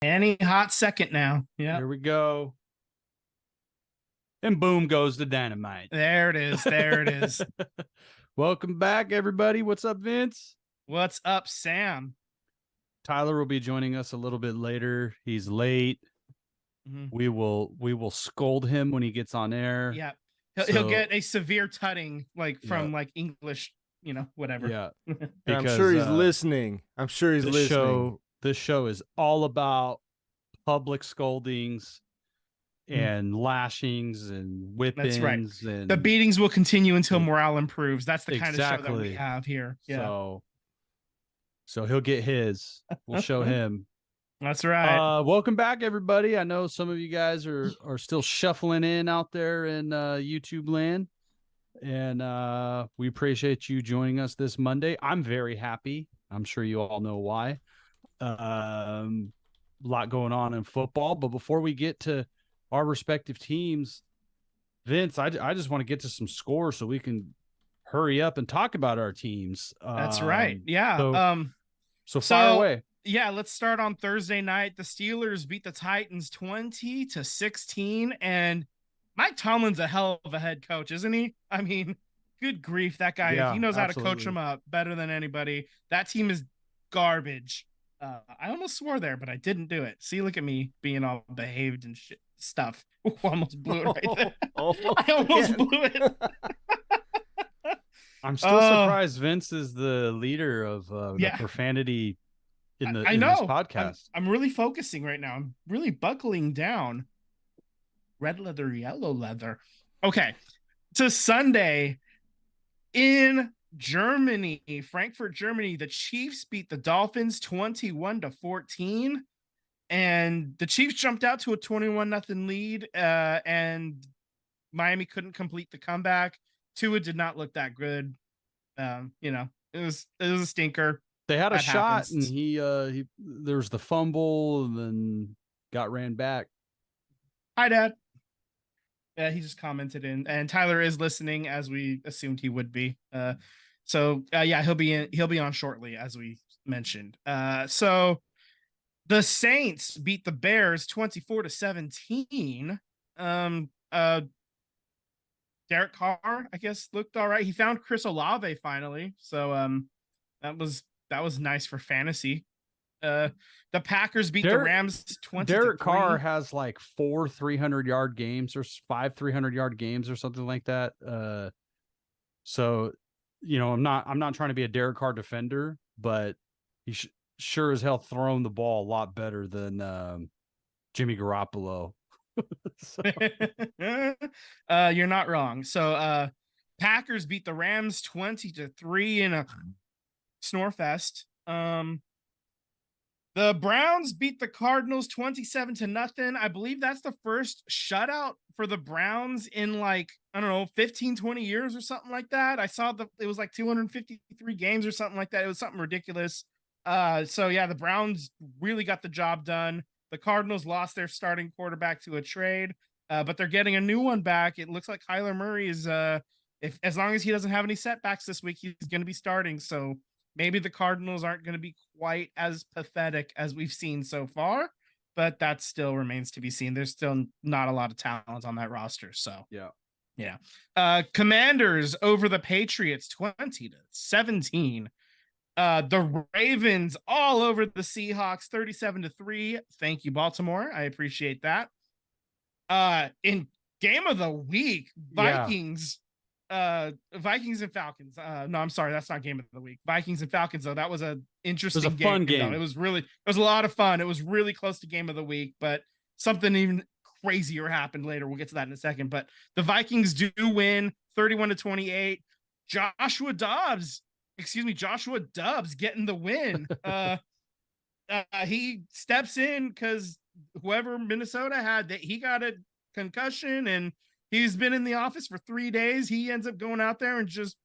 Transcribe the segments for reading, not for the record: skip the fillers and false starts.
Any hot second now. Yeah. Here we go. And boom goes the dynamite. There it is. There it is. Welcome back, everybody. What's up, Vince? What's up, Sam? Tyler will be joining us a little bit later. He's late. Mm-hmm. We will scold him when he gets on air. Yeah. He'll get a severe tutting from English, whatever. Yeah. Because, I'm sure he's listening. This show is all about public scoldings and lashings and whippings. That's right. And the beatings will continue until morale improves. That's the kind of show that we have here. Yeah. So he'll get his. We'll show him. That's right. Welcome back, everybody. I know some of you guys are still shuffling in out there in YouTube land. And we appreciate you joining us this Monday. I'm very happy. I'm sure you all know why. A lot going on in football. But before we get to our respective teams, Vince, I just want to get to some scores so we can hurry up and talk about our teams. That's right. Yeah. So fire away. Yeah, let's start on Thursday night. The Steelers beat the Titans 20-16, and Mike Tomlin's a hell of a head coach, isn't he? I mean, good grief, that guy. He knows how to coach them up better than anybody. That team is garbage. I almost swore there, but I didn't do it. See, look at me being all behaved and shit stuff. Ooh, almost blew it right there. I almost blew it. I'm still surprised Vince is the leader of the profanity in this podcast. I'm really focusing right now. I'm really buckling down. Red leather, yellow leather. Okay. To Sunday in Germany, Frankfurt, Germany, the Chiefs beat the Dolphins 21-14. And the Chiefs jumped out to a 21-0 lead. And Miami couldn't complete the comeback. Tua did not look that good. It was a stinker. They had a shot and he there was the fumble and then got ran back. Hi, Dad. Yeah, he just commented in, and Tyler is listening as we assumed he would be. He'll be on shortly as we mentioned. So the Saints beat the Bears 24-17. Derek Carr, I guess, looked all right. He found Chris Olave finally. So that was nice for fantasy. The Packers beat the Rams 20-3. Derek Carr has like 4 300-yard games or 5 300-yard games or something like that. So, I'm not trying to be a Derek Carr defender, but he sure as hell thrown the ball a lot better than Jimmy Garoppolo. You're not wrong. So Packers beat the Rams 20-3 in a snore fest. The Browns beat the Cardinals 27-0. I believe that's the first shutout for the Browns in 15, 20 years or something like that. I saw it was like 253 games or something like that. It was something ridiculous. The Browns really got the job done. The Cardinals lost their starting quarterback to a trade, but they're getting a new one back. It looks like Kyler Murray is, as long as he doesn't have any setbacks this week, he's going to be starting. So maybe the Cardinals aren't going to be quite as pathetic as we've seen so far, but that still remains to be seen. There's still not a lot of talent on that roster. So yeah. Commanders over the Patriots 20-17. The Ravens all over the Seahawks 37-3. Thank you, Baltimore. I appreciate that. In game of the week, Vikings and Falcons. No, I'm sorry, that's not game of the week. Vikings and Falcons, though. That was an interesting game. Fun game. It was a lot of fun. It was really close to game of the week, but something even crazier happened later. We'll get to that in a second. But the Vikings do win 31-28. Joshua Dobbs getting the win. He steps in because whoever Minnesota had, that he got a concussion and he's been in the office for 3 days. He ends up going out there and just,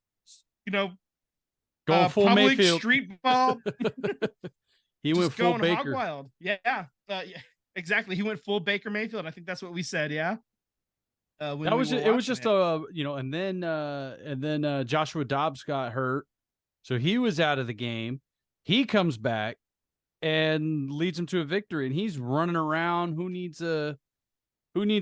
going full public Mayfield street ball. He went full going Baker. Hog wild. Yeah. Exactly. He went full Baker Mayfield. I think that's what we said. Yeah. And then Joshua Dobbs got hurt. So he was out of the game. He comes back and leads them to a victory. And he's running around. Who needs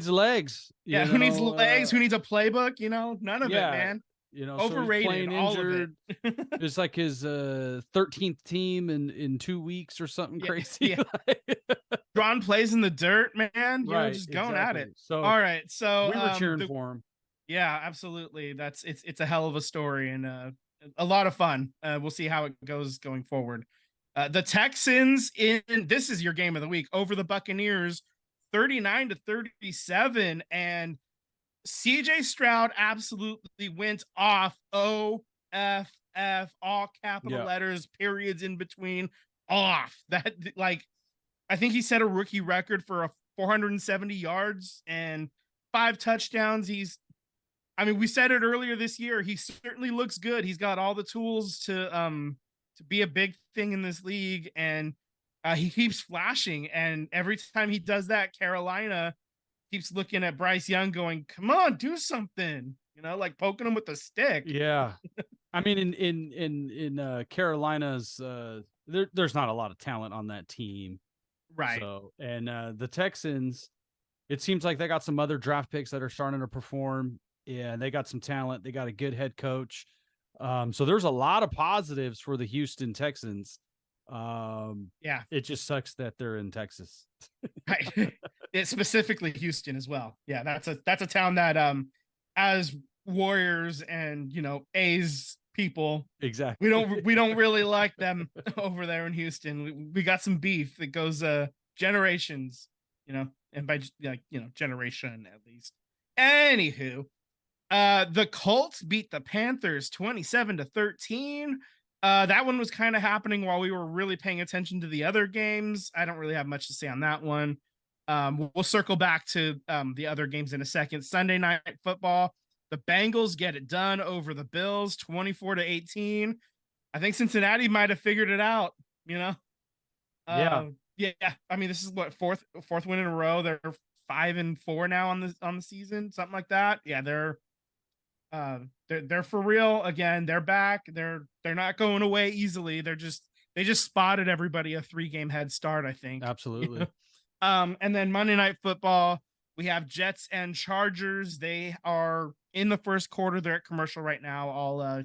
legs? Yeah, who needs legs? Who needs a playbook? None of it, man. Overrated, so he's playing all injured. of it. It's like his 13th team in 2 weeks or something crazy. Yeah. Ron plays in the dirt, man. Right, Just going at it. So all right, so we were cheering for him. Yeah, absolutely. It's a hell of a story and a lot of fun. We'll see how it goes going forward. The Texans this is your game of the week over the Buccaneers, 39-37, and CJ Stroud absolutely went off. OFF, all capital letters, periods in between, off. That, like, I think he set a rookie record for 470 yards and 5 touchdowns. We said it earlier this year. He certainly looks good. He's got all the tools to be a big thing in this league, and he keeps flashing. And every time he does that, Carolina keeps looking at Bryce Young going, come on, do something, like poking him with a stick. Yeah. I mean, in Carolina's, there's not a lot of talent on that team. Right. So, and the Texans, it seems like they got some other draft picks that are starting to perform. Yeah, they got some talent. They got a good head coach. So there's a lot of positives for the Houston Texans. It just sucks that they're in Texas. Right. It's specifically Houston as well. Yeah, that's a town that as Warriors and A's people, exactly, we don't really like them over there in Houston. We got some beef that goes generations, and by generation at least. Anywho, the Colts beat the Panthers 27-13. That one was kind of happening while we were really paying attention to the other games. I don't really have much to say on that one. We'll circle back to the other games in a second. Sunday Night Football, the Bengals get it done over the Bills 24-18. I think Cincinnati might have figured it out, Yeah. I mean, this is what fourth win in a row. They're 5-4 now on the season, something like that. Yeah, they're for real again. They're back. They're not going away easily. They just spotted everybody a 3-game head start, I think. Absolutely. And then Monday Night Football, we have Jets and Chargers. They are in the first quarter. They're at commercial right now. I'll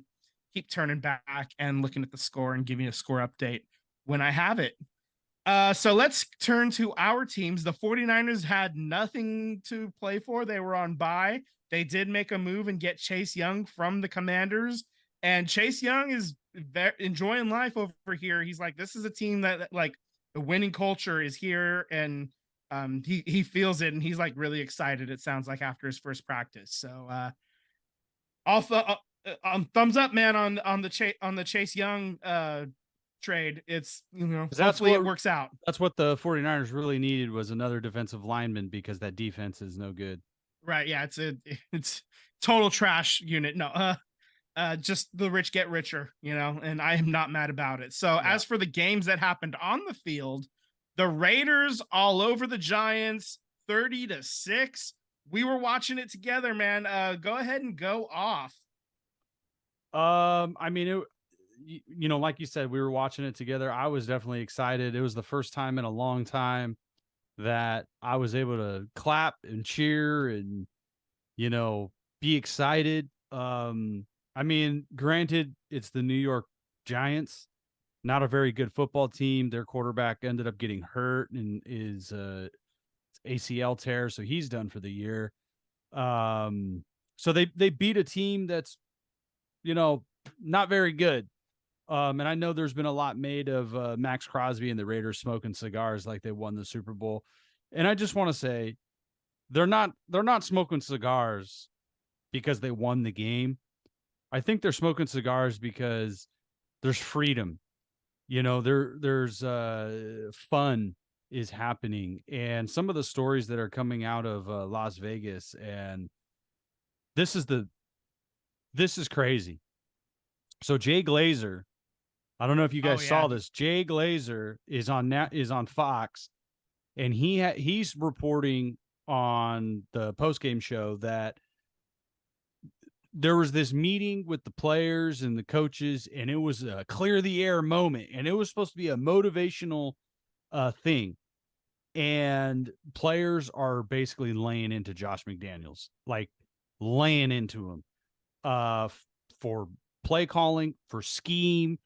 keep turning back and looking at the score and giving you a score update when I have it. So let's turn to our teams. The 49ers had nothing to play for. They were on bye. They did make a move and get Chase Young from the Commanders. And Chase Young is enjoying life over here. He's like, this is a team that like the winning culture is here, and he feels it, and he's like really excited. It sounds like after his first practice. So thumbs up, man, on the Chase Young trade. It's hopefully it works out. That's what the 49ers really needed, was another defensive lineman, because that defense is no good. Right. Yeah. It's total trash unit. No, just the rich get richer, and I am not mad about it. So as for the games that happened on the field, the Raiders all over the Giants 30-6. We were watching it together, man. Go ahead and go off. I mean, like you said, we were watching it together. I was definitely excited. It was the first time in a long time that I was able to clap and cheer and, be excited. I mean, granted, it's the New York Giants, not a very good football team. Their quarterback ended up getting hurt and is ACL tear, so he's done for the year. So they beat a team that's, not very good. And I know there's been a lot made of Max Crosby and the Raiders smoking cigars like they won the Super Bowl. And I just want to say they're not smoking cigars because they won the game. I think they're smoking cigars because there's freedom. There's fun is happening, and some of the stories that are coming out of Las Vegas, and this is crazy. So Jay Glazer, I don't know if you guys saw this. Jay Glazer is on Fox, and he's reporting on the postgame show that there was this meeting with the players and the coaches, and it was a clear the air moment, and it was supposed to be a motivational thing. And players are basically laying into Josh McDaniels, like laying into him for play calling, for scheme,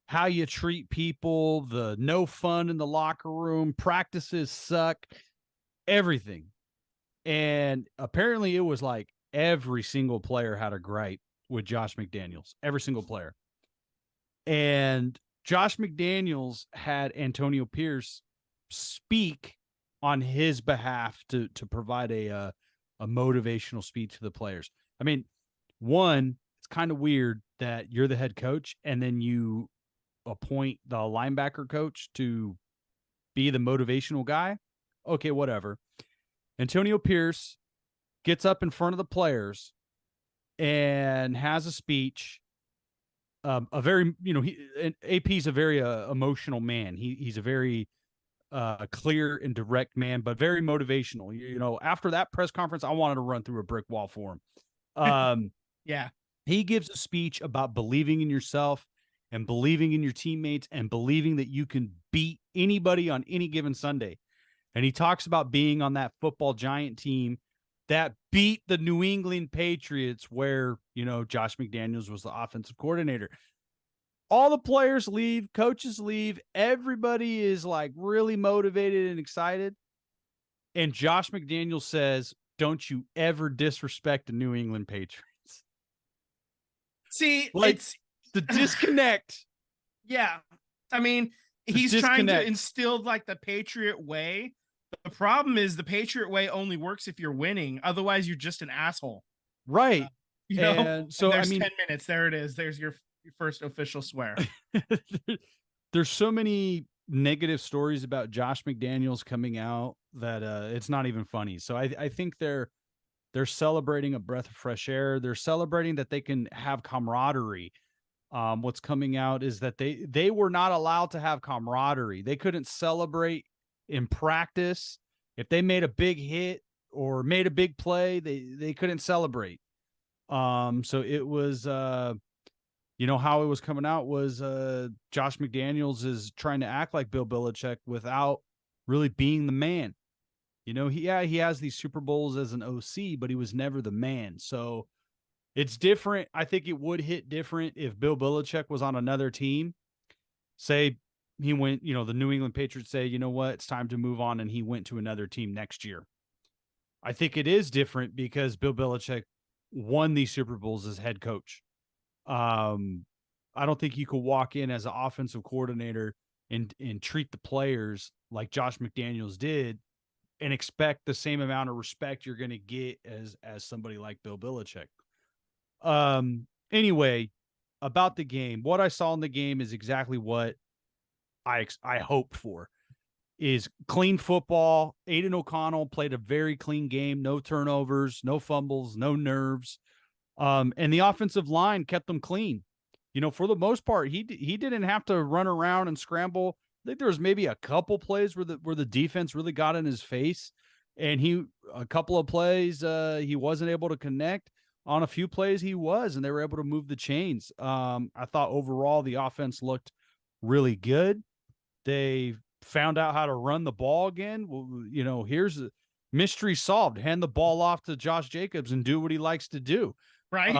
how you treat people, the no fun in the locker room, practices suck, everything. And apparently it was like every single player had a gripe with Josh McDaniels, every single player. And Josh McDaniels had Antonio Pierce speak on his behalf to provide a motivational speech to the players. I mean, one, it's kind of weird that you're the head coach and then you appoint the linebacker coach to be the motivational guy. Okay, whatever. Antonio Pierce gets up in front of the players and has a speech. A very, AP's a very emotional man. He's a very clear and direct man, but very motivational. After that press conference, I wanted to run through a brick wall for him. Yeah. He gives a speech about believing in yourself and believing in your teammates and believing that you can beat anybody on any given Sunday. And he talks about being on that football giant team that beat the New England Patriots where, Josh McDaniels was the offensive coordinator. All the players leave, coaches leave, everybody is like really motivated and excited. And Josh McDaniels says, "Don't you ever disrespect the New England Patriots." See, it's the disconnect. Yeah. I mean, he's trying to instill like the Patriot way. The problem is the Patriot way only works if you're winning. Otherwise, you're just an asshole. Right. And so, there's 10 minutes. There it is. There's your first official swear. There's so many negative stories about Josh McDaniels coming out that it's not even funny. So I think they're celebrating a breath of fresh air. They're celebrating that they can have camaraderie. What's coming out is that they were not allowed to have camaraderie. They couldn't celebrate in practice. If they made a big hit or made a big play, they couldn't celebrate. So it was, how it was coming out was Josh McDaniels is trying to act like Bill Belichick without really being the man. He has these Super Bowls as an OC, but he was never the man. So it's different. I think it would hit different if Bill Belichick was on another team. Say he went, the New England Patriots say, you know what, it's time to move on, and he went to another team next year. I think it is different because Bill Belichick won these Super Bowls as head coach. I don't think you could walk in as an offensive coordinator and treat the players like Josh McDaniels did and expect the same amount of respect you're going to get as somebody like Bill Belichick. Anyway, about the game, what I saw in the game is exactly what I hoped for. Is clean football. Aiden O'Connell played a very clean game, no turnovers, no fumbles, no nerves. And the offensive line kept them clean. For the most part, he didn't have to run around and scramble. I think there was maybe a couple plays where the defense really got in his face, and a couple of plays he wasn't able to connect. On a few plays he was, and they were able to move the chains. I thought overall the offense looked really good. They found out how to run the ball again. Well, here's a mystery solved. Hand the ball off to Josh Jacobs and do what he likes to do. Right.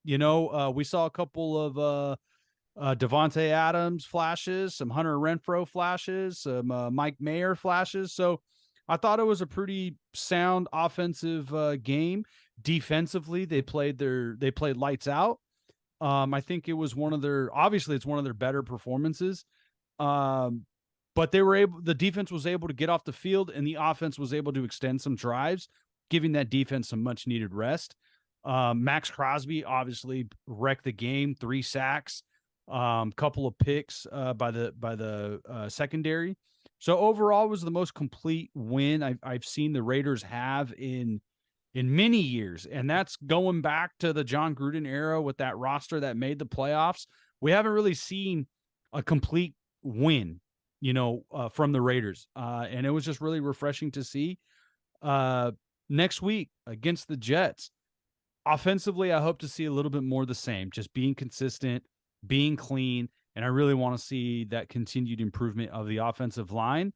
We saw a couple of Devontae Adams flashes, some Hunter Renfrow flashes, some Mike Mayer flashes. So I thought it was a pretty sound offensive game. Defensively, they played lights out. I think it was obviously it's one of their better performances. But the defense was able to get off the field, and the offense was able to extend some drives, giving that defense some much needed rest. Max Crosby obviously wrecked the game, 3 sacks, couple of picks by the secondary. So overall, it was the most complete win I've seen the Raiders have in many years, and that's going back to the John Gruden era with that roster that made the playoffs. We haven't really seen a complete win, from the Raiders, and it was just really refreshing to see. Next week against the Jets, offensively, I hope to see a little bit more of the same, just being consistent, being clean, and I really want to see that continued improvement of the offensive line.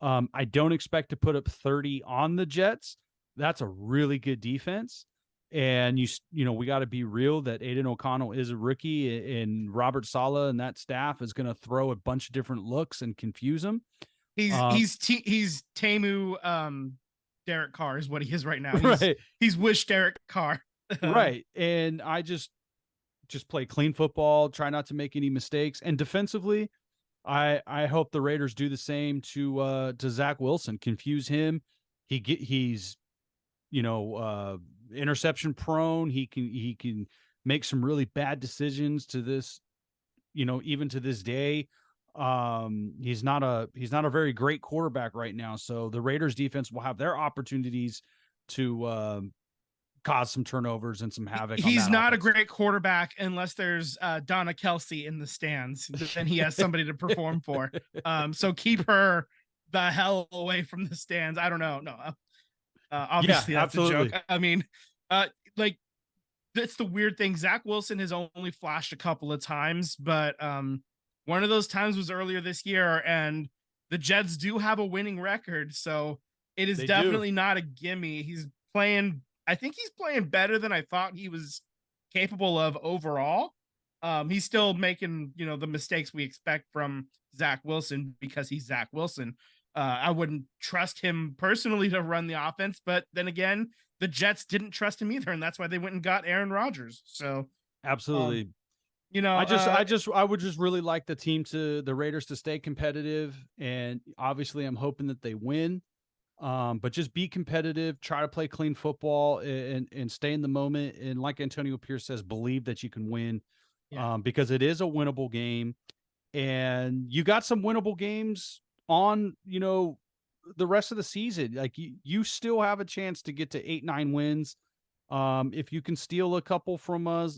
I don't expect to put up 30 on the Jets. That's a really good defense. And we got to be real that Aiden O'Connell is a rookie, and Robert Saleh and that staff is going to throw a bunch of different looks and confuse them. He's Tamu Derek Carr is what he is right now. Right. He's Wish Derek Carr. Right. And I just play clean football, try not to make any mistakes. And defensively, I hope the Raiders do the same to Zach Wilson, confuse him. He's interception prone. He can make some really bad decisions to this, even to this day. He's not a very great quarterback right now. So the Raiders defense will have their opportunities to cause some turnovers and some havoc. He's not a great quarterback unless there's Donna Kelsey in the stands. Then he has somebody to perform for. So keep her the hell away from the stands. I don't know. No, obviously that's absolutely. a joke. I mean, that's the weird thing. Zach Wilson has only flashed a couple of times, but one of those times was earlier this year, and the Jets do have a winning record. So it is definitely not a gimme. I think he's playing better than I thought he was capable of overall. He's still making, the mistakes we expect from Zach Wilson because he's Zach Wilson. I wouldn't trust him personally to run the offense, but then again, the Jets didn't trust him either, and that's why they went and got Aaron Rodgers. So absolutely. I would just really like the Raiders to stay competitive, and obviously I'm hoping that they win. But just be competitive, try to play clean football, and stay in the moment. And like Antonio Pierce says, believe that you can win, because it is a winnable game, and you got some winnable games on, the rest of the season. Like you still have a chance to get to 8-9 wins. If you can steal a couple from a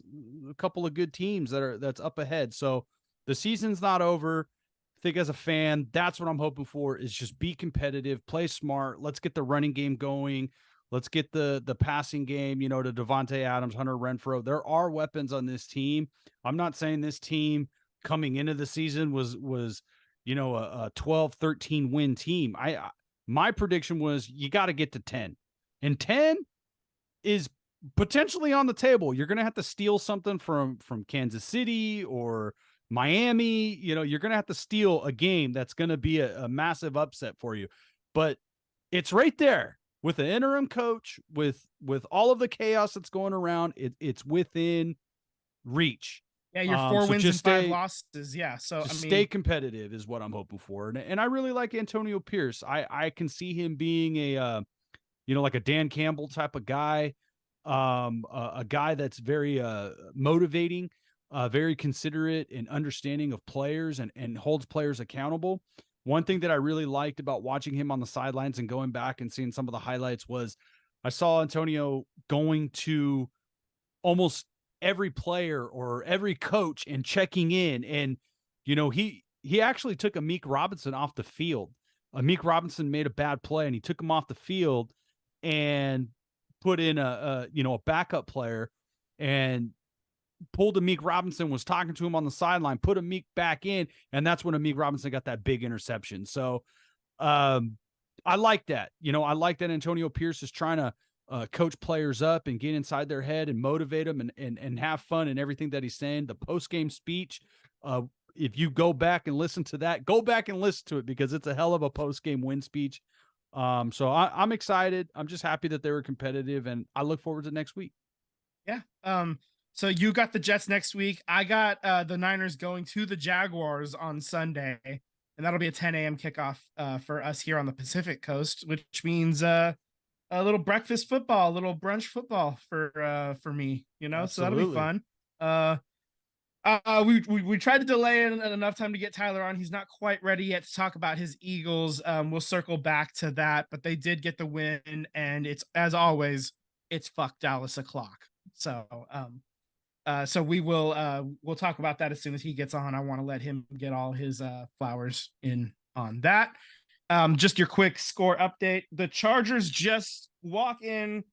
couple of good teams that's up ahead. So the season's not over. I think as a fan, that's what I'm hoping for, is just be competitive, play smart. Let's get the running game going. Let's get the passing game, to Devontae Adams, Hunter Renfrow. There are weapons on this team. I'm not saying this team coming into the season was a 12-13 win team. My prediction was you got to get to 10. And 10 is potentially on the table. You're going to have to steal something from Kansas City or Miami. You're going to have to steal a game that's going to be a massive upset for you. But it's right there with an interim coach, with all of the chaos that's going around. It's within reach. Yeah, you're 4 wins and 5 losses. Yeah, so stay competitive is what I'm hoping for, and I really like Antonio Pierce. I can see him being a like a Dan Campbell type of guy, a guy that's very motivating, very considerate and understanding of players, and holds players accountable. One thing that I really liked about watching him on the sidelines and going back and seeing some of the highlights was I saw Antonio going to almost every player or every coach and checking in. And, he actually took Amik Robinson off the field. Amik Robinson made a bad play and he took him off the field and put in a backup player, and pulled Amik Robinson, was talking to him on the sideline, put Amik back in. And that's when Amik Robinson got that big interception. So I like that. I like that Antonio Pierce is trying to coach players up and get inside their head and motivate them and have fun in everything that he's saying. The post-game speech, if you go back and listen to that, go back and listen to it, because it's a hell of a post-game win speech. So I'm excited. I'm just happy that they were competitive, and I look forward to next week. Yeah. So you got the Jets next week. I got the Niners going to the Jaguars on Sunday, and that'll be a 10 a.m. kickoff for us here on the Pacific Coast, which means a little breakfast football, a little brunch football for me, Absolutely. So that'll be fun. We tried to delay it enough time to get Tyler on. He's not quite ready yet to talk about his Eagles. We'll circle back to that, but they did get the win, and it's, as always, it's fuck Dallas o'clock. So so we'll talk about that as soon as he gets on. I want to let him get all his flowers in on that. Just your quick score update. The Chargers just walk in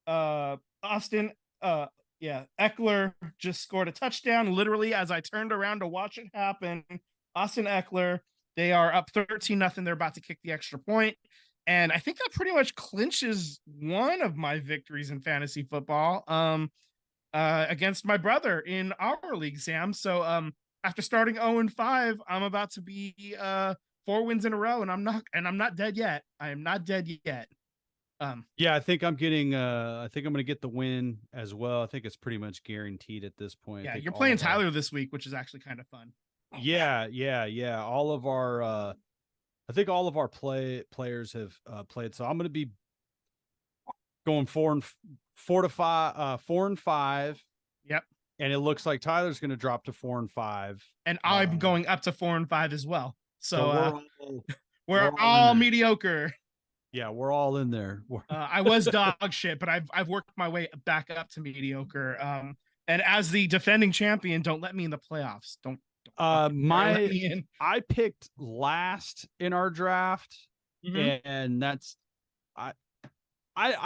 Austin Eckler just scored a touchdown literally as I turned around to watch it happen. Austin Eckler, they are up 13-0. They're about to kick the extra point. And I think that pretty much clinches one of my victories in fantasy football against my brother in our league, Sam. So after starting 0-5, I'm about to be 4 wins in a row, and I'm not dead yet. I am not dead yet. I think I'm going to get the win as well. I think it's pretty much guaranteed at this point. Yeah, you're playing Tyler this week, which is actually kind of fun. Yeah. All of our I think all of our players have played. So I'm going to be going 4-5. Yep. And it looks like Tyler's going to drop to 4-5. And I'm going up to 4-5 as well. So we're all mediocre. Yeah, we're all in there. I was dog shit, but I've worked my way back up to mediocre. And as the defending champion, don't let me in the playoffs. Don't let me in. I picked last in our draft, and that's I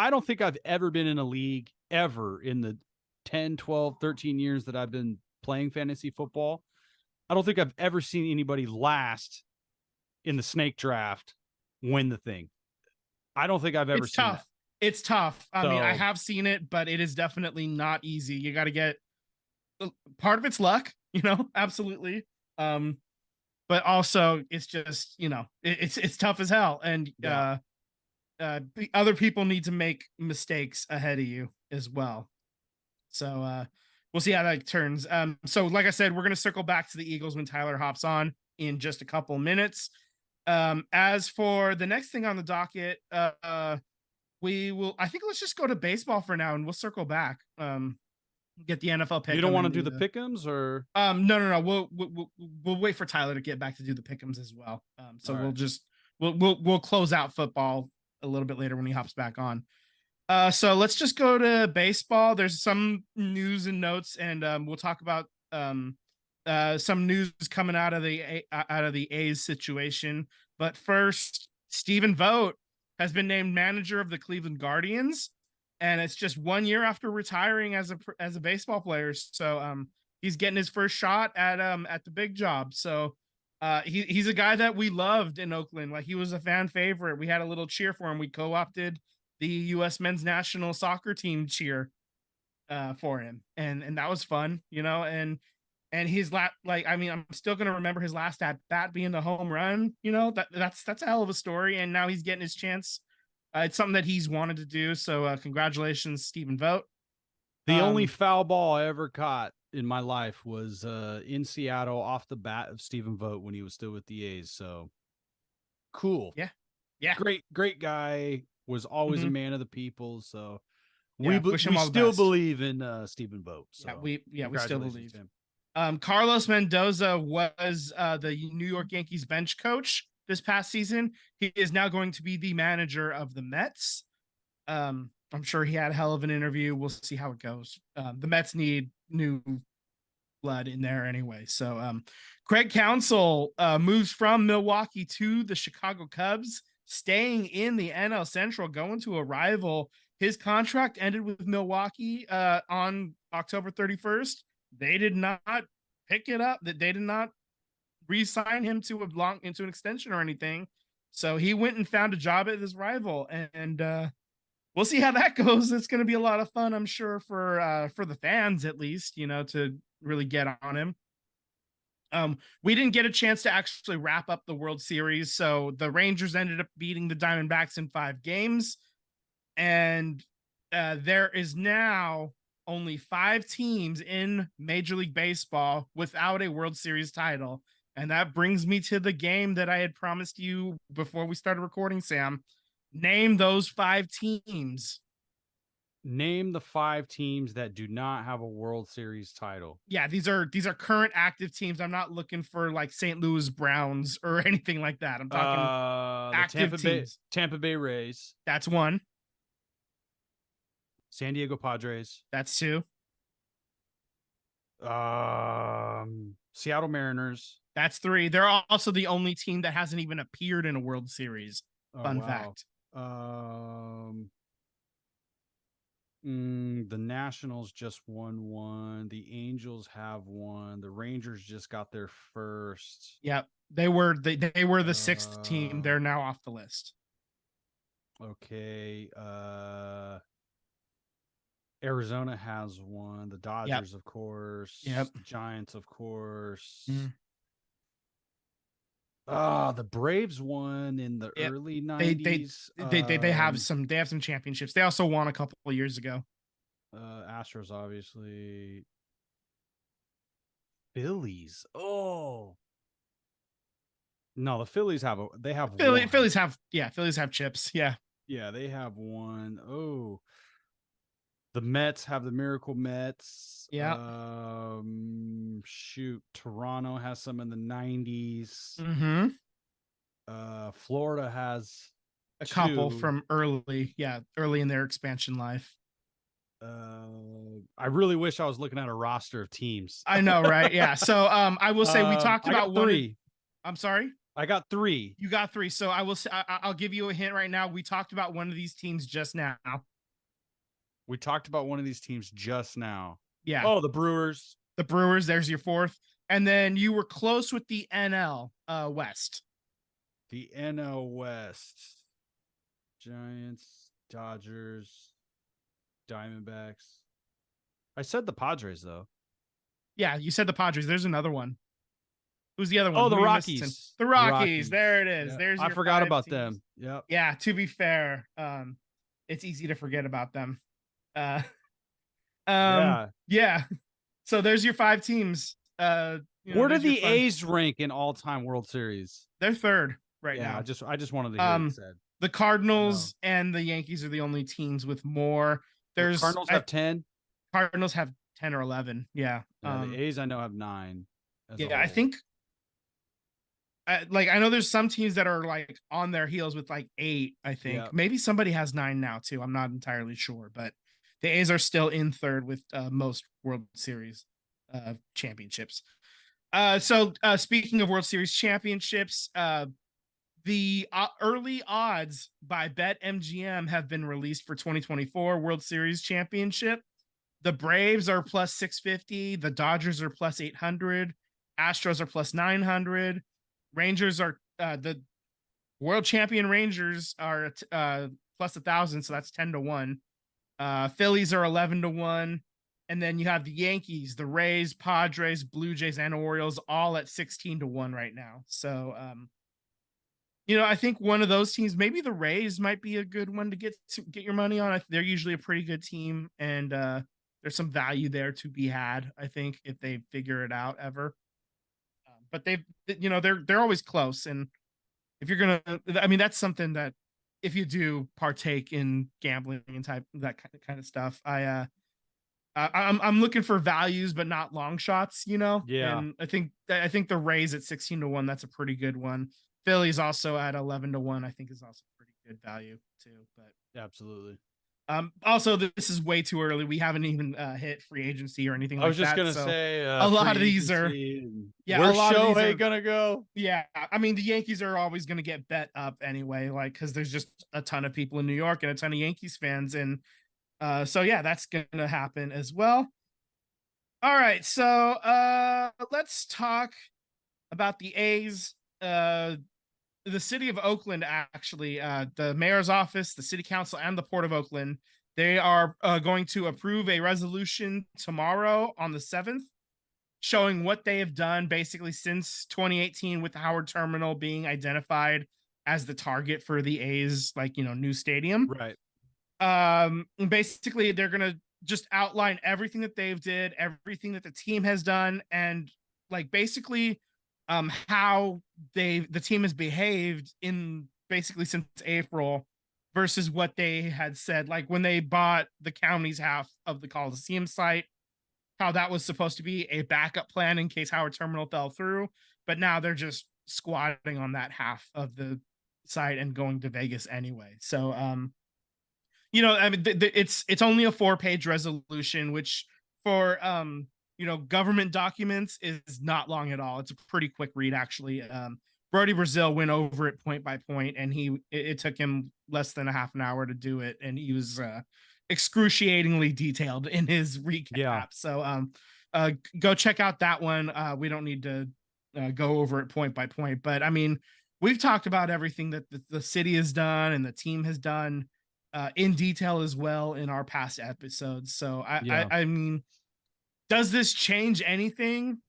don't think I've ever been in a league ever in the 10, 12, 13 years that I've been playing fantasy football. I don't think I've ever seen anybody last in the snake draft win the thing. I don't think I've ever seen tough. That. It's tough. I mean, I have seen it, but it is definitely not easy. You got to get part of it's luck, absolutely. But also it's just, it's tough as hell. And other people need to make mistakes ahead of you as well. So we'll see how that turns. So like I said, we're going to circle back to the Eagles when Tyler hops on in just a couple minutes. As for the next thing on the docket, I think let's just go to baseball for now and we'll circle back. Get the NFL pick. You don't want to do the pick'ems or? No. We'll wait for Tyler to get back to do the pick'ems as well. So we'll close out football a little bit later when he hops back on. So let's just go to baseball. There's some news and notes, and we'll talk about some news coming out of the A's situation. But first, Stephen Vogt has been named manager of the Cleveland Guardians, and it's just 1 year after retiring as a baseball player. So he's getting his first shot at the big job. So he's a guy that we loved in Oakland. Like, he was a fan favorite. We had a little cheer for him. We co-opted the U.S. men's national soccer team cheer for him, and that was fun, and he's I'm still gonna remember his last at bat being the home run. That's a hell of a story, and now he's getting his chance. It's something that he's wanted to do. So congratulations, Stephen Vogt. The only foul ball I ever caught in my life was in Seattle off the bat of Stephen Vogt when he was still with the A's. So cool. Yeah. Great guy. Was always a man of the people. So we still believe in Stephen Vogt. So we still believe. Carlos Mendoza was the New York Yankees bench coach this past season. He is now going to be the manager of the Mets. I'm sure he had a hell of an interview. We'll see how it goes. The Mets need new blood in there anyway. So Craig Counsell moves from Milwaukee to the Chicago Cubs, staying in the NL Central, going to a rival. His contract ended with Milwaukee on October 31st. They did not pick it up. That they did not re-sign him to into an extension or anything. So he went and found a job at his rival, and we'll see how that goes. It's going to be a lot of fun, I'm sure, for the fans at least, to really get on him. We didn't get a chance to actually wrap up the World Series, so the Rangers ended up beating the Diamondbacks in 5 games, and there is now only 5 teams in Major League Baseball without a World Series title, and that brings me to the game that I had promised you before we started recording, Sam. Name those 5 teams. Name the 5 teams that do not have a World Series title. Yeah, these are current active teams. I'm not looking for like St. Louis Browns or anything like that. I'm talking active teams. Tampa Bay Rays. That's 1. San Diego Padres. That's 2. Seattle Mariners. That's 3. They're also the only team that hasn't even appeared in a World Series. Fun fact. The Nationals just won one. The Angels have one. The Rangers just got their first. Yep. They were the sixth team. They're now off the list. Okay. Arizona has one. The Dodgers, of course. Yep. Giants, of course. Mm. The Braves won in the early 90s. They have some championships. They also won a couple of years ago. Astros, obviously. Phillies. Oh. No, the Phillies have Phillies have chips. Yeah. Yeah, they have one. Oh. The Mets have the Miracle Mets. Yeah. Shoot, Toronto has some in the 90s. Mm-hmm. Florida has a couple from early in their expansion life. I really wish I was looking at a roster of teams. I know, right? Yeah. So I will say we talked about three. I'm sorry? I got three. You got three. So I will say, I'll give you a hint right now. We talked about one of these teams just now. We talked about one of these teams just now. Yeah. Oh, the Brewers. The Brewers, there's your fourth. And then you were close with the NL West. The NL West. Giants, Dodgers, Diamondbacks. I said the Padres, though. Yeah, you said the Padres. There's another one. Who's the other one? Oh, the Rockies. The Rockies. There it is. Yeah. There's. I forgot about them. Yep. Yeah. To be fair, it's easy to forget about them. Yeah. So there's your five teams. Where do the A's rank in all-time World Series? They're third now. I just wanted to hear it said. The Cardinals and the Yankees are the only teams with more. The Cardinals have 10. Cardinals have 10 or 11. Yeah. The A's I know have 9. Yeah, I think. I know there's some teams that are like on their heels with like 8. I think maybe somebody has 9 now too. I'm not entirely sure, but the A's are still in third with most World Series championships. So speaking of World Series championships, the early odds by BetMGM have been released for 2024 World Series championship. The Braves are plus 650. The Dodgers are plus 800. Astros are plus 900. Rangers are the world champion Rangers are plus 1,000. So that's 10-1. Phillies are 11-1. And then you have the Yankees, the Rays, Padres, Blue Jays, and Orioles all at 16-1 right now. So, I think one of those teams, maybe the Rays might be a good one to get your money on. They're usually a pretty good team, and there's some value there to be had, I think, if they figure it out ever. But they're always close, and if you're gonna, that's something that if you do partake in gambling and that kind of stuff, I'm looking for values, but not long shots, Yeah. And I think the Rays at 16-1, that's a pretty good one. Phillies also at 11-1, I think is also pretty good value too. But absolutely. Also, this is way too early. We haven't even hit free agency or anything. I was just gonna say a lot of these are. Yeah, where's Shohei gonna go? Yeah, the Yankees are always gonna get bet up anyway, because there's just a ton of people in New York and a ton of Yankees fans, and so yeah, that's gonna happen as well. All right, so let's talk about the A's. The city of Oakland, actually, the mayor's office, the city council, and the port of Oakland, they are going to approve a resolution tomorrow on the 7th, showing what they have done basically since 2018 with the Howard Terminal being identified as the target for the A's, new stadium. Right. Basically, they're going to just outline everything that they've did, everything that the team has done, and basically how the team has behaved in basically since April versus what they had said, when they bought the county's half of the Coliseum site, how that was supposed to be a backup plan in case Howard Terminal fell through, but now they're just squatting on that half of the site and going to Vegas anyway. So it's only a 4-page resolution, which for government documents is not long at all. It's a pretty quick read, actually. Brody Brazil went over it point by point, and it took him less than a half an hour to do it, and he was excruciatingly detailed in his recap. Yeah. So go check out that one. We don't need to go over it point by point, but I mean, we've talked about everything that the city has done and the team has done in detail as well in our past episodes. So I mean, does this change anything?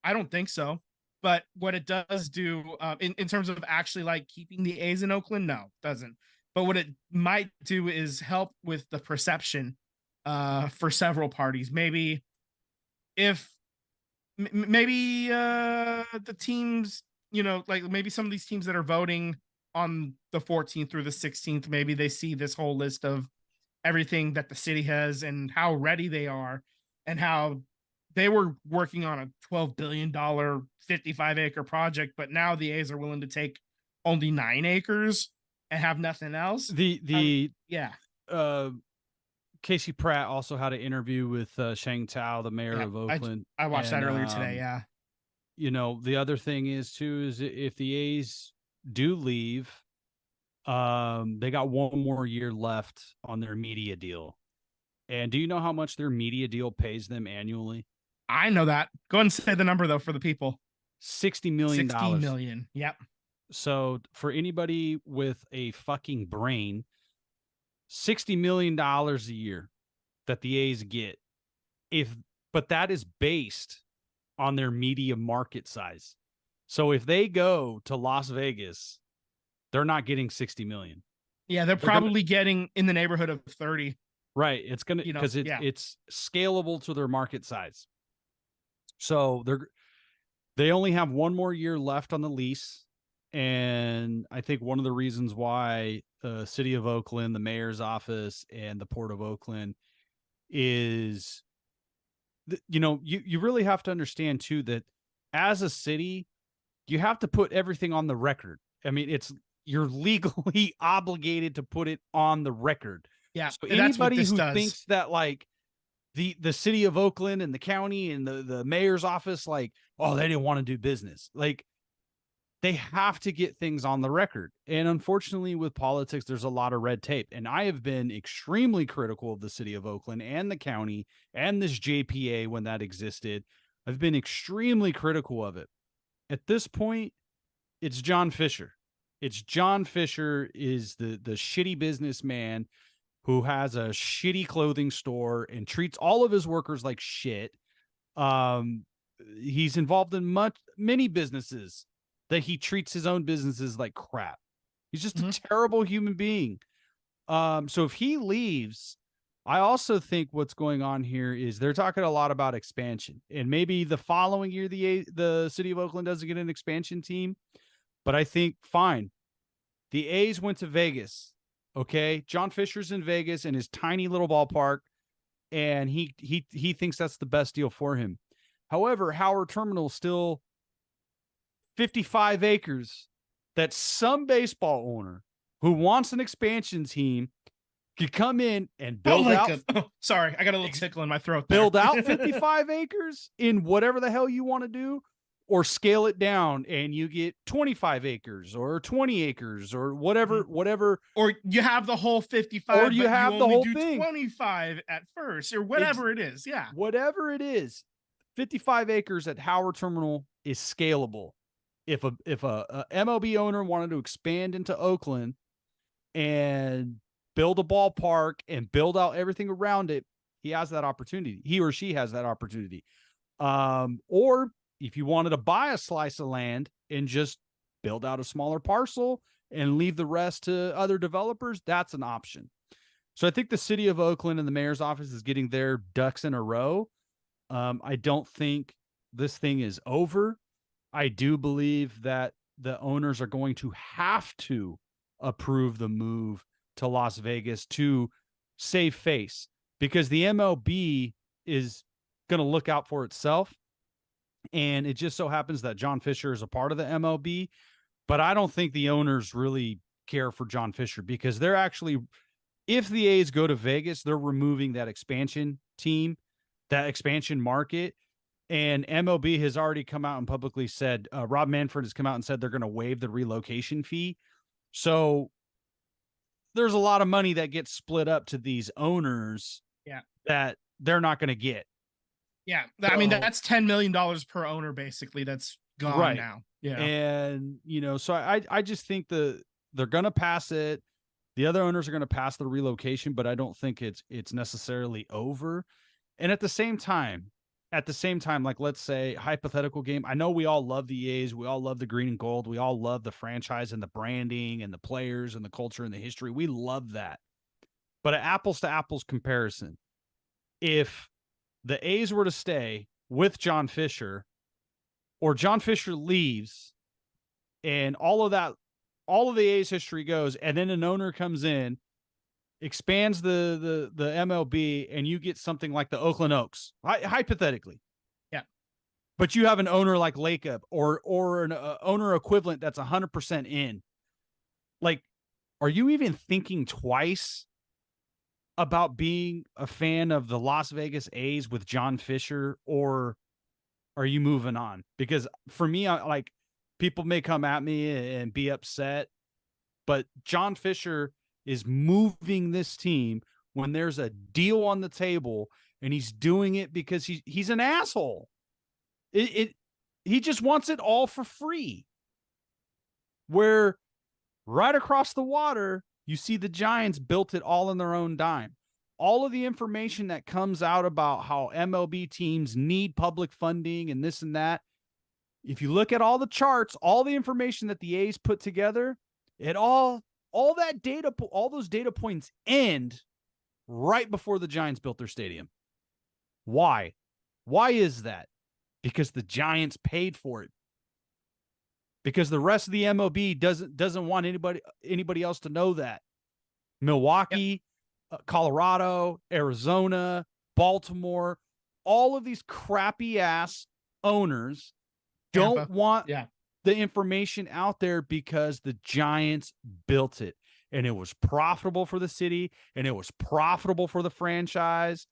I don't think so. But what it does do in terms of actually like keeping the A's in Oakland, no, it doesn't. But what it might do is help with the perception for several parties. Maybe if maybe the teams, like maybe some of these teams that are voting on the 14th through the 16th, maybe they see this whole list of everything that the city has and how ready they are and how they were working on a $12 billion 55-acre project, but now the A's are willing to take only 9 acres and have nothing else. Casey Pratt also had an interview with Sheng Tao, the mayor of Oakland. I watched that earlier today. Yeah. The other thing is if the A's do leave, they got one more year left on their media deal. And do you know how much their media deal pays them annually? I know that. Go ahead and say the number though for the people. $60 million. $60 million. Yep. So for anybody with a fucking brain, $60 million a year that the A's get, but that is based on their media market size. So if they go to Las Vegas, they're not getting 60 million. Yeah, they're probably getting in the neighborhood of 30. Right. It's gonna because it's scalable to their market size. So they only have one more year left on the lease. And I think one of the reasons why the city of Oakland, the mayor's office, and the port of Oakland is, you really have to understand too, that as a city, you have to put everything on the record. I mean, you're legally obligated to put it on the record. Yeah. So anybody who thinks that like the city of Oakland and the county and the mayor's office, like, oh, they didn't want to do business. Like, they have to get things on the record. And unfortunately with politics, there's a lot of red tape. And I have been extremely critical of the city of Oakland and the county and this JPA when that existed. I've been extremely critical of it. At this point, it's John Fisher. It's John Fisher is the shitty businessman who has a shitty clothing store and treats all of his workers like shit. He's involved in many businesses that he treats his own businesses like crap. He's just a terrible human being. So if he leaves, I also think what's going on here is they're talking a lot about expansion, and maybe the following year, the city of Oakland doesn't get an expansion team, but I think fine. The A's went to Vegas. Okay. John Fisher's in Vegas in his tiny little ballpark, and he thinks that's the best deal for him. However, Howard Terminal is still 55 acres that some baseball owner who wants an expansion team could come in and build out. Sorry, I got a little tickle in my throat. Build out 55 acres in whatever the hell you want to do, or scale it down and you get 25 acres or 20 acres or whatever. Or you have the whole 55, or you have the whole thing 25 at first, or whatever it is. Yeah. Whatever it is, 55 acres at Howard Terminal is scalable. If a MLB owner wanted to expand into Oakland and build a ballpark and build out everything around it, he has that opportunity. He or she has that opportunity. Or if you wanted to buy a slice of land and just build out a smaller parcel and leave the rest to other developers, that's an option. So I think the city of Oakland and the mayor's office is getting their ducks in a row. I don't think this thing is over. I do believe that the owners are going to have to approve the move to Las Vegas to save face, because the MLB is going to look out for itself. And it just so happens that John Fisher is a part of the MLB, but I don't think the owners really care for John Fisher, because they're actually, if the A's go to Vegas, they're removing that expansion team, that expansion market. And MLB has already come out and publicly said, Rob Manfred has come out and said they're going to waive the relocation fee. So there's a lot of money that gets split up to these owners that they're not going to get. Yeah. I mean, that's $10 million per owner, basically. That's gone now. Yeah. And, so I just think they're going to pass it. The other owners are going to pass the relocation, but I don't think it's necessarily over. And at the same time, like, let's say hypothetical game. I know we all love the A's. We all love the green and gold. We all love the franchise and the branding and the players and the culture and the history. We love that. But an apples to apples comparison, if the A's were to stay with John Fisher, or John Fisher leaves and all of the A's history goes, and then an owner comes in, expands the MLB, and you get something like the Oakland Oaks, hypothetically. Yeah. But you have an owner like Lakeup or an owner equivalent that's 100% in. Like, are you even thinking twice about being a fan of the Las Vegas A's with John Fisher, or are you moving on? Because for me, people may come at me and be upset, but John Fisher is moving this team when there's a deal on the table, and he's doing it because he's an asshole. He just wants it all for free. Where right across the water, you see the Giants built it all on their own dime. All of the information that comes out about how MLB teams need public funding and this and that, if you look at all the charts, all the information that the A's put together, all those data points end right before the Giants built their stadium. Why? Why is that? Because the Giants paid for it. Because the rest of the MLB doesn't want anybody else to know that. Milwaukee, Colorado, Arizona, Baltimore, all of these crappy ass owners don't want the information out there because the Giants built it, and it was profitable for the city, and it was profitable for the franchise,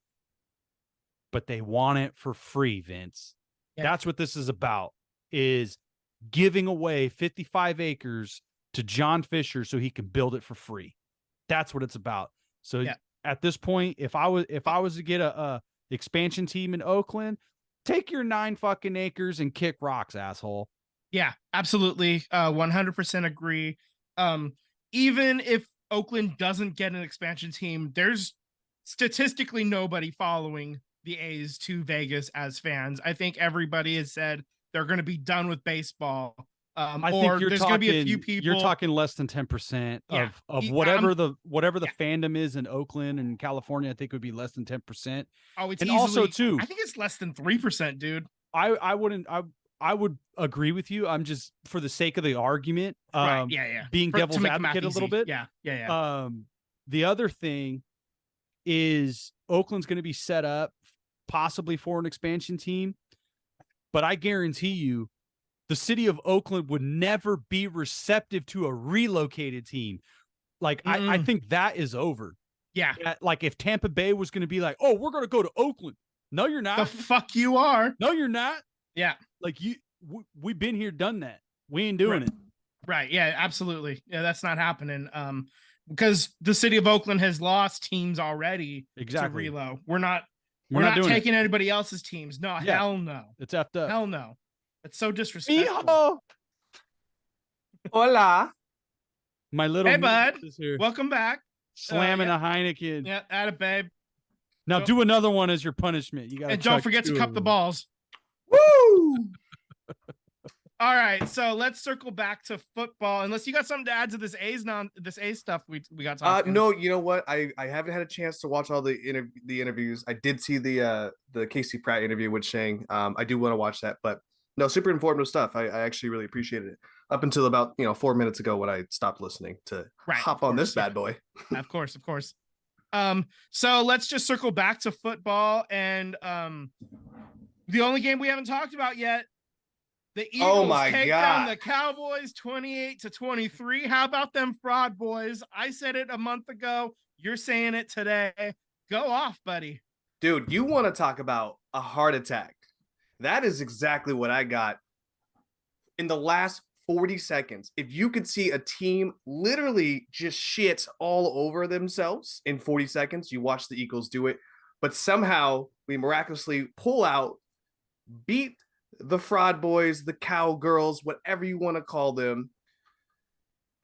but they want it for free, Vince. Yeah. That's what this is about, is giving away 55 acres to John Fisher so he can build it for free. That's what it's about. So at this point, if I was to get a expansion team in Oakland, take your 9 fucking acres and kick rocks, asshole. Yeah, absolutely. 100% agree. Even if Oakland doesn't get an expansion team, there's statistically nobody following the A's to Vegas as fans. I think everybody has said they're going to be done with baseball. I think there's going to be a few people. You're talking less than 10% of whatever the fandom is in Oakland and California. I think would be less than 10%. Oh, it's also too. I think it's less than 3%, dude. I would agree with you. I'm just, for the sake of the argument, being devil's advocate a little bit. Yeah. The other thing is Oakland's going to be set up possibly for an expansion team, but I guarantee you, the city of Oakland would never be receptive to a relocated team. Like, I think that is over. Yeah. Like, if Tampa Bay was going to be like, oh, we're going to go to Oakland. No, you're not. The fuck you are. No, you're not. Yeah. Like, we've been here, done that. We ain't doing it. Right. Yeah, absolutely. Yeah, that's not happening. Because the city of Oakland has lost teams already to relo. We're not taking anybody else's teams. No, hell no. It's effed up. Hell no. It's so disrespectful. Mijo. Hola. My little bud. Welcome back. Slamming a Heineken. Yeah, atta babe. Now do another one as your punishment. You got, and don't forget to cup the balls. Woo! All right, so let's circle back to football. Unless you got something to add to this A's stuff we got talking. No, you know what? I haven't had a chance to watch all the interviews. I did see the Casey Pratt interview with Shang. I do want to watch that, but no, super informative stuff. I actually really appreciated it. Up until about 4 minutes ago when I stopped listening to hop on this bad boy. Of course. So let's just circle back to football, and the only game we haven't talked about yet. The Eagles take down the Cowboys 28-23. How about them fraud boys? I said it a month ago. You're saying it today. Go off, buddy. Dude, you want to talk about a heart attack? That is exactly what I got in the last 40 seconds. If you could see a team literally just shit all over themselves in 40 seconds, you watch the Eagles do it. But somehow we miraculously pull out, beat the fraud boys, the cowgirls, whatever you want to call them.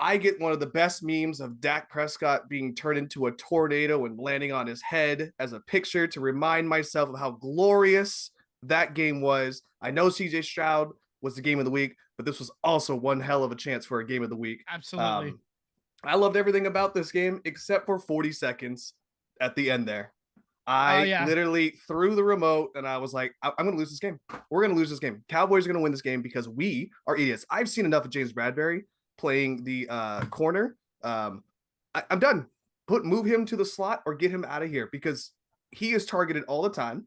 I get one of the best memes of Dak Prescott being turned into a tornado and landing on his head as a picture to remind myself of how glorious that game was. I know CJ Stroud was the game of the week, but this was also one hell of a chance for a game of the week. Absolutely. I loved everything about this game except for 40 seconds at the end there. I literally threw the remote and I was like, I'm going to lose this game. We're going to lose this game. Cowboys are going to win this game because we are idiots. I've seen enough of James Bradbury playing the corner. I'm done. Move him to the slot or get him out of here because he is targeted all the time.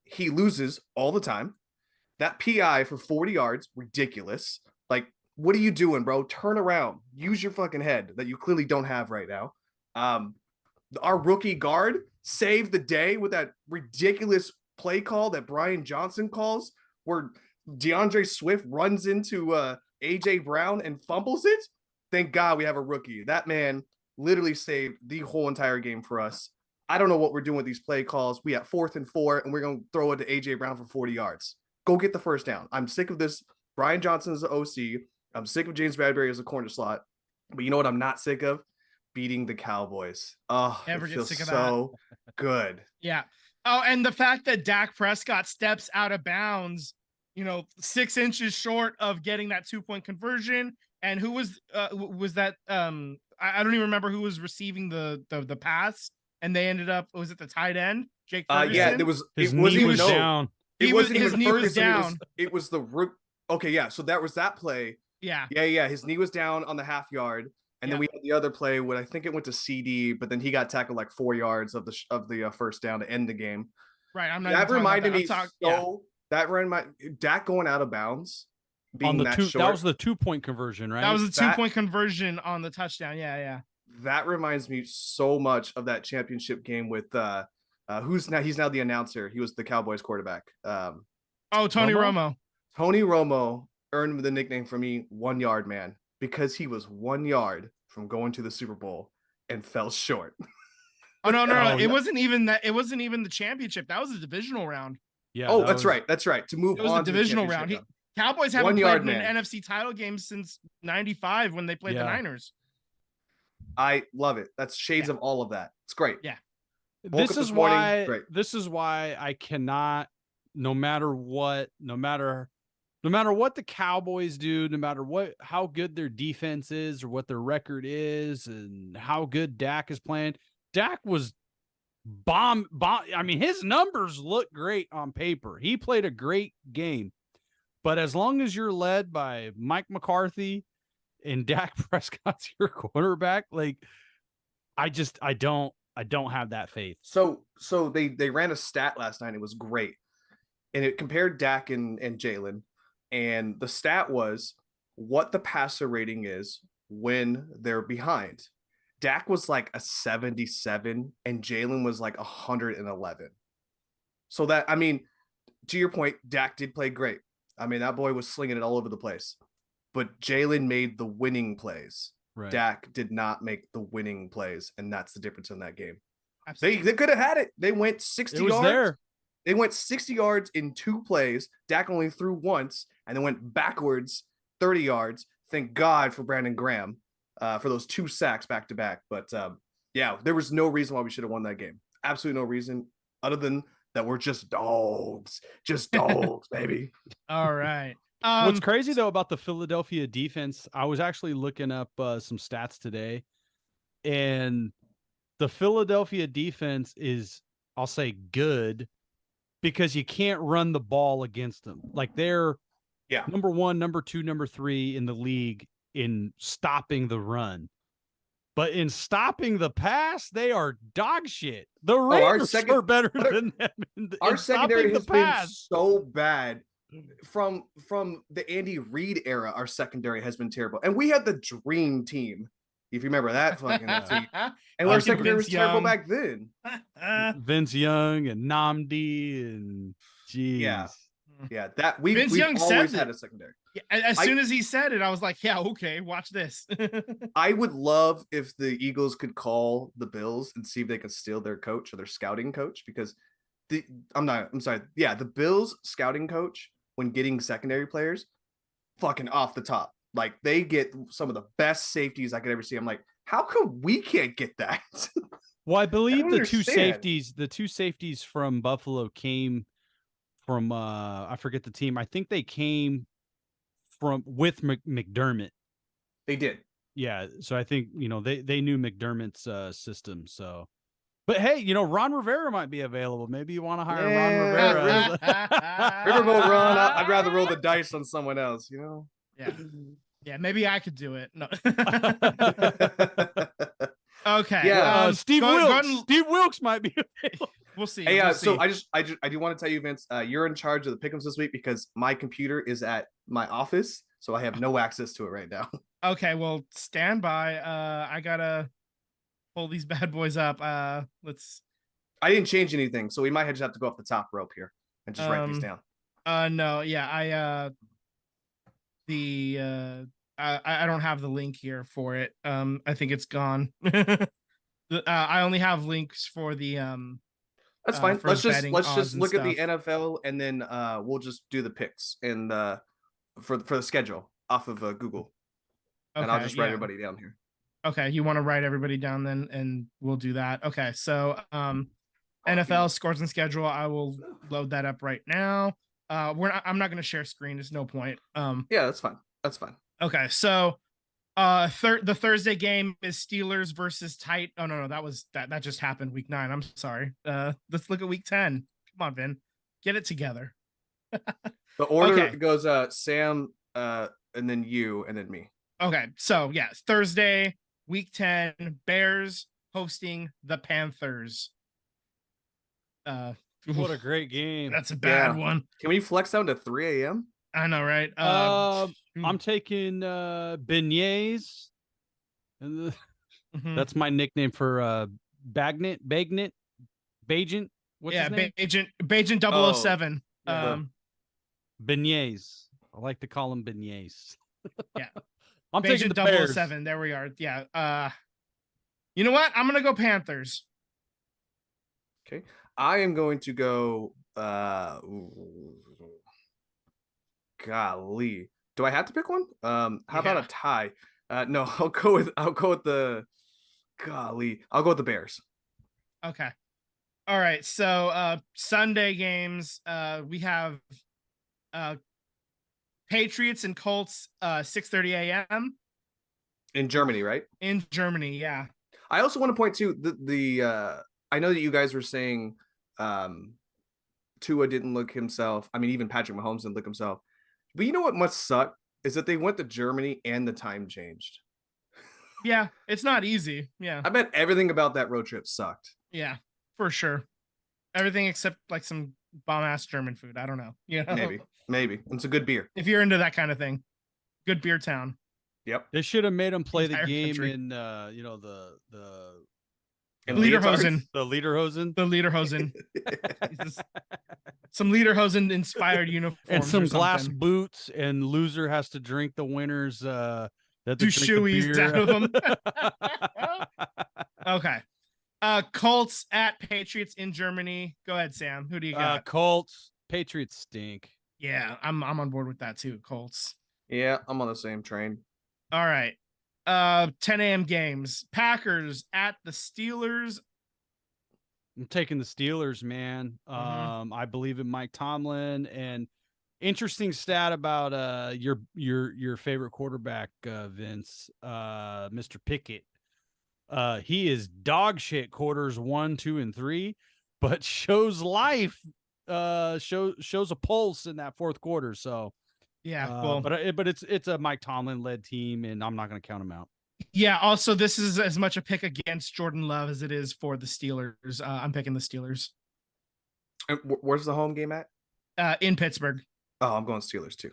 He loses all the time. That PI for 40 yards, ridiculous. Like, what are you doing, bro? Turn around. Use your fucking head that you clearly don't have right now. Our rookie guard saved the day with that ridiculous play call that Brian Johnson calls where DeAndre Swift runs into AJ Brown and fumbles it. Thank God we have a rookie. That man literally saved the whole entire game for us. I don't know what we're doing with these play calls. We have 4th and 4, and we're going to throw it to AJ Brown for 40 yards. Go get the first down. I'm sick of this. Brian Johnson is the OC. I'm sick of James Bradbury as a corner slot. But you know what I'm not sick of? Beating the Cowboys. Oh, Never it get feels sick of so good. Yeah. Oh, and the fact that Dak Prescott steps out of bounds, 6 inches short of getting that 2-point conversion. And who was that? I don't even remember who was receiving the pass. And they ended up, was it the tight end? Jake Ferguson? Yeah, there was his knee was down. His knee was down. It was the root. Okay, yeah. So that was that play. Yeah. Yeah. His knee was down on the half yard. And then we had the other play when I think it went to CD, but then he got tackled like 4 yards of the first down to end the game. Right. I'm not. That reminded me That reminded Dak going out of bounds. Being on the that was the 2-point conversion, right? That was a 2-point conversion on the touchdown. Yeah. That reminds me so much of that championship game with he's now the announcer. He was the Cowboys quarterback. Tony Romo. Tony Romo earned the nickname for me, 1 yard man, because he was 1 yard from going to the Super Bowl and fell short. Oh no. It wasn't even that. It wasn't even the championship. That was a divisional round. Yeah. That's right. To move on. It was a divisional round. Cowboys haven't played in an NFC title game since '95 when they played the Niners. I love it. That's shades of all of that. It's great. Yeah. This is why I cannot, no matter what the Cowboys do, no matter how good their defense is or what their record is and how good Dak is playing, Dak was bomb. I mean, his numbers look great on paper. He played a great game. But as long as you're led by Mike McCarthy and Dak Prescott's your quarterback, like I don't have that faith. So they ran a stat last night. It was great. And it compared Dak and Jalen. And the stat was what the passer rating is when they're behind. Dak was like a 77 and Jalen was like 111. So that, I mean, to your point, Dak did play great. I mean, that boy was slinging it all over the place. But Jalen made the winning plays. Right. Dak did not make the winning plays. And that's the difference in that game. Absolutely. They could have had it. They went 60 yards. There. They went 60 yards in 2 plays. Dak only threw once and then went backwards 30 yards. Thank God for Brandon Graham for those 2 sacks back to back. But there was no reason why we should have won that game. Absolutely no reason other than that we're just dogs, baby. All right. What's crazy though about the Philadelphia defense, I was actually looking up some stats today, and the Philadelphia defense is, I'll say, good because you can't run the ball against them. Like they're number 1, number 2, number 3 in the league in stopping the run. But in stopping the pass, they are dog shit. The Raiders are better than them. Our secondary has been so bad from the Andy Reid era. Our secondary has been terrible, and we had the dream team. If you remember that fucking team, and our secondary was terrible back then. Vince Young and Namdi and that we've always had a secondary. Yeah, as soon as he said it, I was like, yeah, okay, watch this. I would love if the Eagles could call the Bills and see if they could steal their coach or their scouting coach, because I'm sorry. Yeah, the Bills scouting coach, when getting secondary players, fucking off the top. Like, they get some of the best safeties I could ever see. I'm like, how come we can't get that? Well, I believe don't the two safeties from Buffalo came from I forget the team. I think they came with McDermott. They did. Yeah, so I think they knew McDermott's system. So, but hey, Ron Rivera might be available. Maybe you want to hire Ron Rivera. Riverboat Ron. I'd rather roll the dice on someone else. Yeah, maybe I could do it. No. Yeah. Okay. Steve Wilkes. Steve Wilkes might be available. We'll see. Hey, we'll so see. I do want to tell you, Vince, you're in charge of the pick'ems this week because my computer is at my office, so I have no access to it right now. Okay, well, stand by. I gotta pull these bad boys up. Let's. I didn't change anything, so we might just have to go off the top rope here and just write these down. No, yeah, I don't have the link here for it. I think it's gone. I only have links for the That's fine. for Let's betting just odds and look at the stuff. NFL, and then we'll just do the picks and for the schedule off of Google, and I'll Okay, just write yeah. everybody down here. Okay, you want to write everybody down then, and we'll do that. Okay, so NFL scores and schedule. I will load that up right now. I'm not going to share screen. There's no point. Yeah, that's fine. That's fine. Okay, so the Thursday game is Steelers versus Oh no, that just happened week 9. I'm sorry. Let's look at week 10. Come on, Vin, get it together. The order Okay. goes Sam, and then you, and then me. Okay, so yeah, Thursday, week 10, Bears hosting the Panthers. What a great game. That's a bad Yeah. one. Can we flex down to 3 a.m.? I know, right? I'm taking beignets, and Mhm. that's my nickname for Bagnet. What's his name? Bagent 007. yeah. Beignets. I like to call them beignets. Yeah. I'm taking the Bears. 007. There we are. Yeah. You know what? I'm gonna go Panthers. Okay. I am going to go golly. Do I have to pick one? How about a tie? No, I'll go with the golly. I'll go with the Bears. Okay. All right. So Sunday games, we have Patriots and Colts 6:30 a.m. in Germany, right? in Germany. Yeah. I also want to point to the I know that you guys were saying Tua didn't look himself. I mean, even Patrick Mahomes didn't look himself. But you know what must suck is that they went to Germany and the time changed. Yeah, it's not easy. Yeah. I bet everything about that road trip sucked. Yeah, for sure. Everything except like some bomb ass German food. I don't know. Yeah. Maybe. It's a good beer. If you're into that kind of thing. Good beer town. Yep. They should have made him play the Entire game country. in the Lederhosen. The Lederhosen. The Lederhosen. Some Lederhosen inspired uniforms. And some or glass something. boots, and loser has to drink the winners that Do they drink the shoeies beer. out of them. Okay. Colts at Patriots in Germany. Go ahead, Sam. Who do you got? Colts. Patriots stink. Yeah, I'm on board with that too. Colts. Yeah, I'm on the same train. All right. 10 a.m. games. Packers at the Steelers. I'm taking the Steelers, man. I believe in Mike Tomlin. And interesting stat about your favorite quarterback, Vince, Mr. Pickett. He is dog shit quarters 1, 2, and 3, but shows life. Shows a pulse in that fourth quarter. So Yeah, well, but it's a Mike Tomlin led team, and I'm not going to count him out. yeah. Also, this is as much a pick against Jordan Love as it is for the Steelers. I'm picking the Steelers. And where's the home game at? In Pittsburgh. Oh, I'm going Steelers too.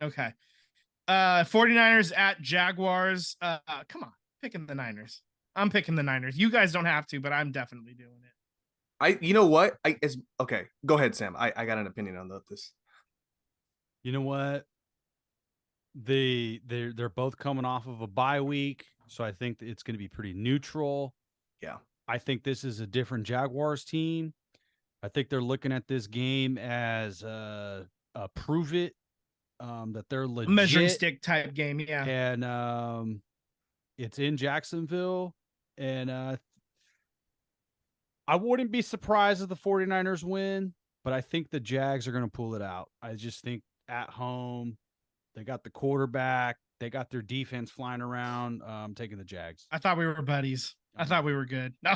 Okay. 49ers at Jaguars. Come on, picking the Niners. I'm picking the Niners. You guys don't have to, but I'm definitely doing it. You know what? Okay. Go ahead, Sam. I got an opinion on this. You know what? they're both coming off of a bye week, so I think it's going to be pretty neutral. Yeah. I think this is a different Jaguars team. I think they're looking at this game as a prove it, that they're legit. Measuring stick type game, yeah. And it's in Jacksonville, and I wouldn't be surprised if the 49ers win, but I think the Jags are going to pull it out. I just think at home, they got the quarterback, they got their defense flying around. Taking the Jags. I thought we were buddies. I thought we were good. No.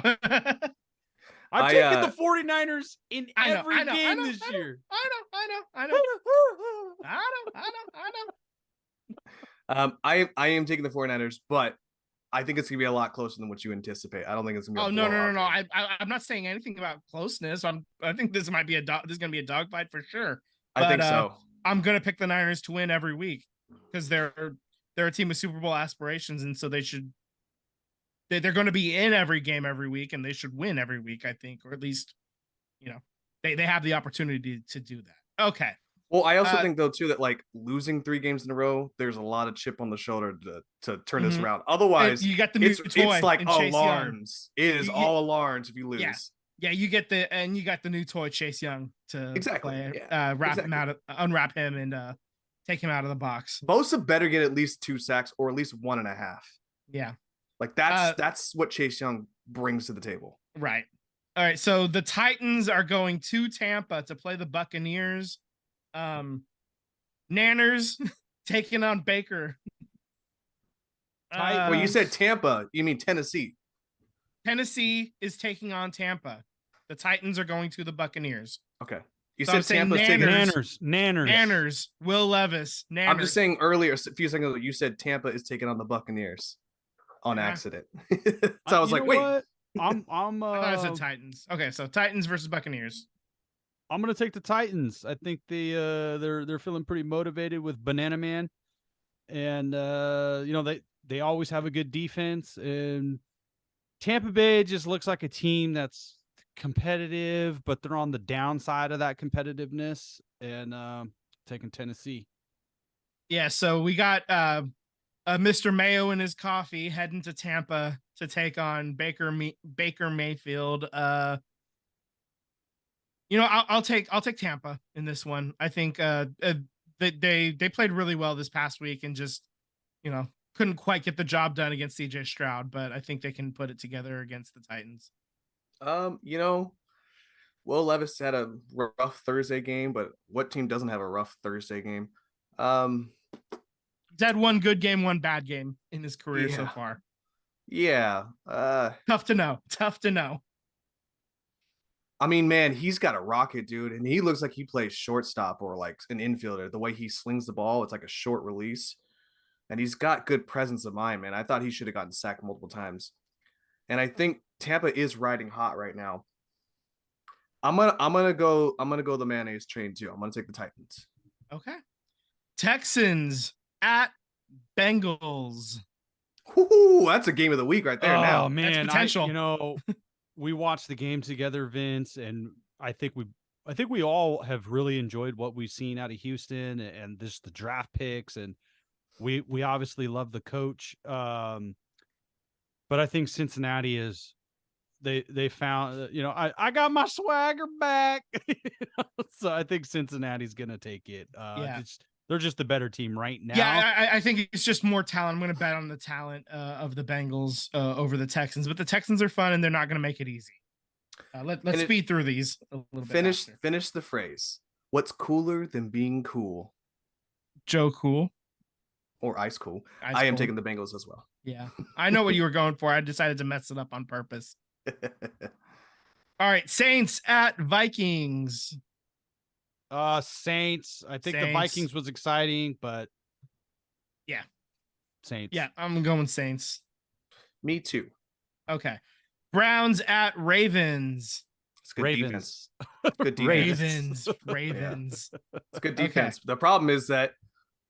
I'm taking the 49ers in every game this year. I know. I am taking the 49ers, but I think it's gonna be a lot closer than what you anticipate. I don't think it's gonna be. Oh, no. I'm not saying anything about closeness. I think this might be this is gonna be a dogfight for sure. I think so. I'm gonna pick the Niners to win every week because they're a team with Super Bowl aspirations, and so they're going to be in every game every week, and they should win every week, I think, or at least, they have the opportunity to do that. Okay. Well, I also think though too that like losing 3 games in a row, there's a lot of chip on the shoulder to turn this around. Otherwise, you got the new toy. It's like Chase alarms. Young. It is all alarms if you lose. Yeah, you got the new toy Chase Young to exactly play, unwrap him, and take him out of the box. Bosa better get at least 2 sacks or at least 1.5. Yeah, like that's what Chase Young brings to the table. Right. All right. So the Titans are going to Tampa to play the Buccaneers. Nanners taking on Baker. Well, you said Tampa. You mean Tennessee? Tennessee is taking on Tampa. The Titans are going to the Buccaneers. Okay. You said Tampa's taking Nanners. Will Levis. Nanners. I'm just saying earlier, a few seconds ago, you said Tampa is taking on the Buccaneers on accident. So I was like, wait. What? I thought I said Titans. Okay, so Titans versus Buccaneers. I'm gonna take the Titans. I think they're feeling pretty motivated with Banana Man, and they always have a good defense, and Tampa Bay just looks like a team that's competitive, but they're on the downside of that competitiveness, and taking Tennessee. Yeah, so we got Mr. Mayo and his coffee heading to Tampa to take on Baker Mayfield. I'll take Tampa in this one. I think they played really well this past week and just couldn't quite get the job done against CJ Stroud, but I think they can put it together against the Titans. Will Levis had a rough Thursday game, but what team doesn't have a rough Thursday game? He's had one good game, one bad game in his career so far. Yeah. Tough to know. I mean, man, he's got a rocket, dude, and he looks like he plays shortstop or like an infielder. The way he slings the ball, it's like a short release, and he's got good presence of mind, man. I thought he should have gotten sacked multiple times, and I think Tampa is riding hot right now. I'm gonna go the mayonnaise train too. I'm gonna take the Titans. Okay. Texans at Bengals. Ooh, that's a game of the week right there. Now, man, that's potential. We watched the game together, Vince, and I think we all have really enjoyed what we've seen out of Houston and just the draft picks, and we obviously love the coach. But I think Cincinnati is they found I got my swagger back. So I think Cincinnati's gonna take it. They're just the better team right now. Yeah, I think it's just more talent. I'm going to bet on the talent of the Bengals over the Texans, but the Texans are fun and they're not going to make it easy. Let's speed through these a little bit. Finish the phrase. What's cooler than being cool? Joe Cool. Or Ice Cool. I am taking the Bengals as well. Yeah, I know what you were going for. I decided to mess it up on purpose. All right, Saints at Vikings. Saints. I think the Vikings was exciting, but yeah, Saints. Yeah, I'm going Saints. Me too. Okay. Browns at Ravens. It's good defense. Good defense. Ravens. Yeah. It's good defense. Okay. The problem is that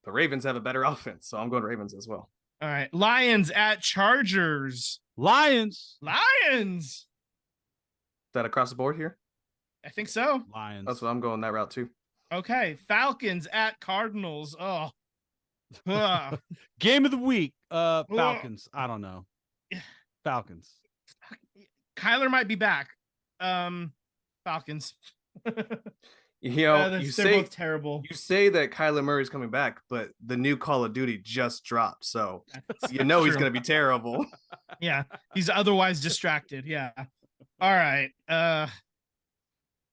the Ravens have a better offense, so I'm going Ravens as well. All right. Lions at Chargers. Lions. Is that across the board here? I think so. Lions. That's what I'm going that route too. Okay. Falcons at Cardinals. Oh, Ugh. Game of the week. Falcons. I don't know. Falcons. Kyler might be back. Falcons. You know, They're both terrible. You say that Kyler Murray's coming back, but the new Call of Duty just dropped, so you know he's going to be terrible. Yeah, he's otherwise distracted. Yeah. All right.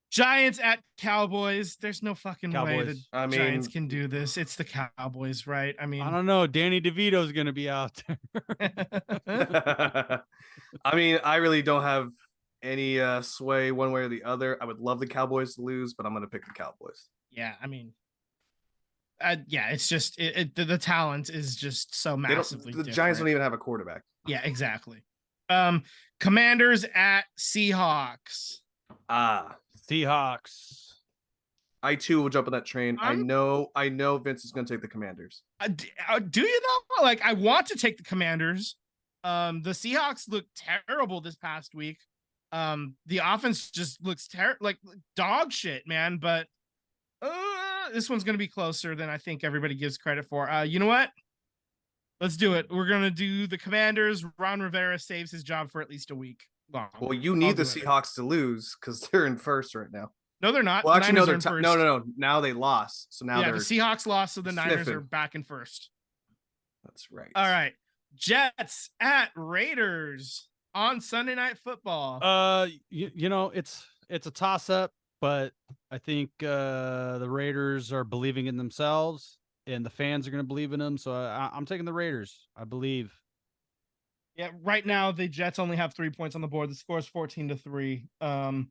Giants at Cowboys. There's no fucking way the Giants can do this. It's the Cowboys, right? I mean, I don't know. Danny DeVito's going to be out there. I mean, I really don't have any sway one way or the other. I would love the Cowboys to lose, but I'm going to pick the Cowboys. Yeah, I mean, it's just the talent is just so massively the Giants don't even have a quarterback. Yeah, exactly. Commanders at Seahawks. Seahawks. I too will jump on that train. I know Vince is going to take the Commanders. Do you though? Like, I want to take the Commanders. The Seahawks look terrible this past week. The offense just looks like dog shit, man. But this one's going to be closer than I think everybody gives credit for. You know what? Let's do it. We're going to do the Commanders. Ron Rivera saves his job for at least a week long. Well, you need the Seahawks to lose because they're in first right now. No, they're not. Well, actually, no, they're no. Now they lost, so now the Seahawks lost, so the Niners sniffing. are back in first. That's right. All right, Jets at Raiders on Sunday Night Football. You know, it's a toss up, but I think the Raiders are believing in themselves, and the fans are going to believe in them. So I'm taking the Raiders. I believe. Yeah, right now the Jets only have 3 points on the board. The score is 14-3.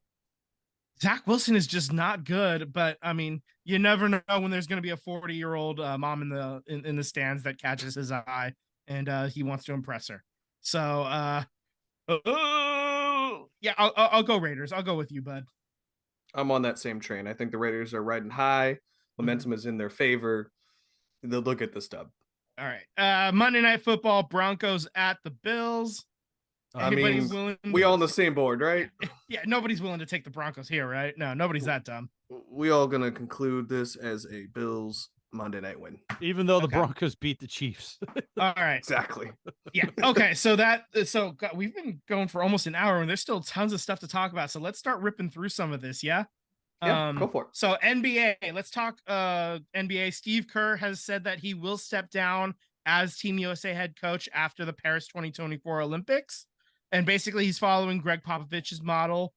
Zach Wilson is just not good, but I mean, you never know when there's going to be a 40-year-old mom in the stands that catches his eye and he wants to impress her. So, yeah, I'll go Raiders. I'll go with you, bud. I'm on that same train. I think the Raiders are riding high. Momentum is in their favor. They'll look at this dub. All right. Monday Night Football, Broncos at the Bills. We all on the same board, right? Yeah, nobody's willing to take the Broncos here, right? No, nobody's that dumb. We all gonna conclude this as a Bills Monday night win, even though the Broncos beat the Chiefs. All right, exactly. Yeah. Okay. So we've been going for almost an hour, and there's still tons of stuff to talk about. So let's start ripping through some of this. Yeah. Yeah. Go for it. So NBA. Let's talk NBA. Steve Kerr has said that he will step down as Team USA head coach after the Paris 2024 Olympics. And basically, he's following Greg Popovich's model,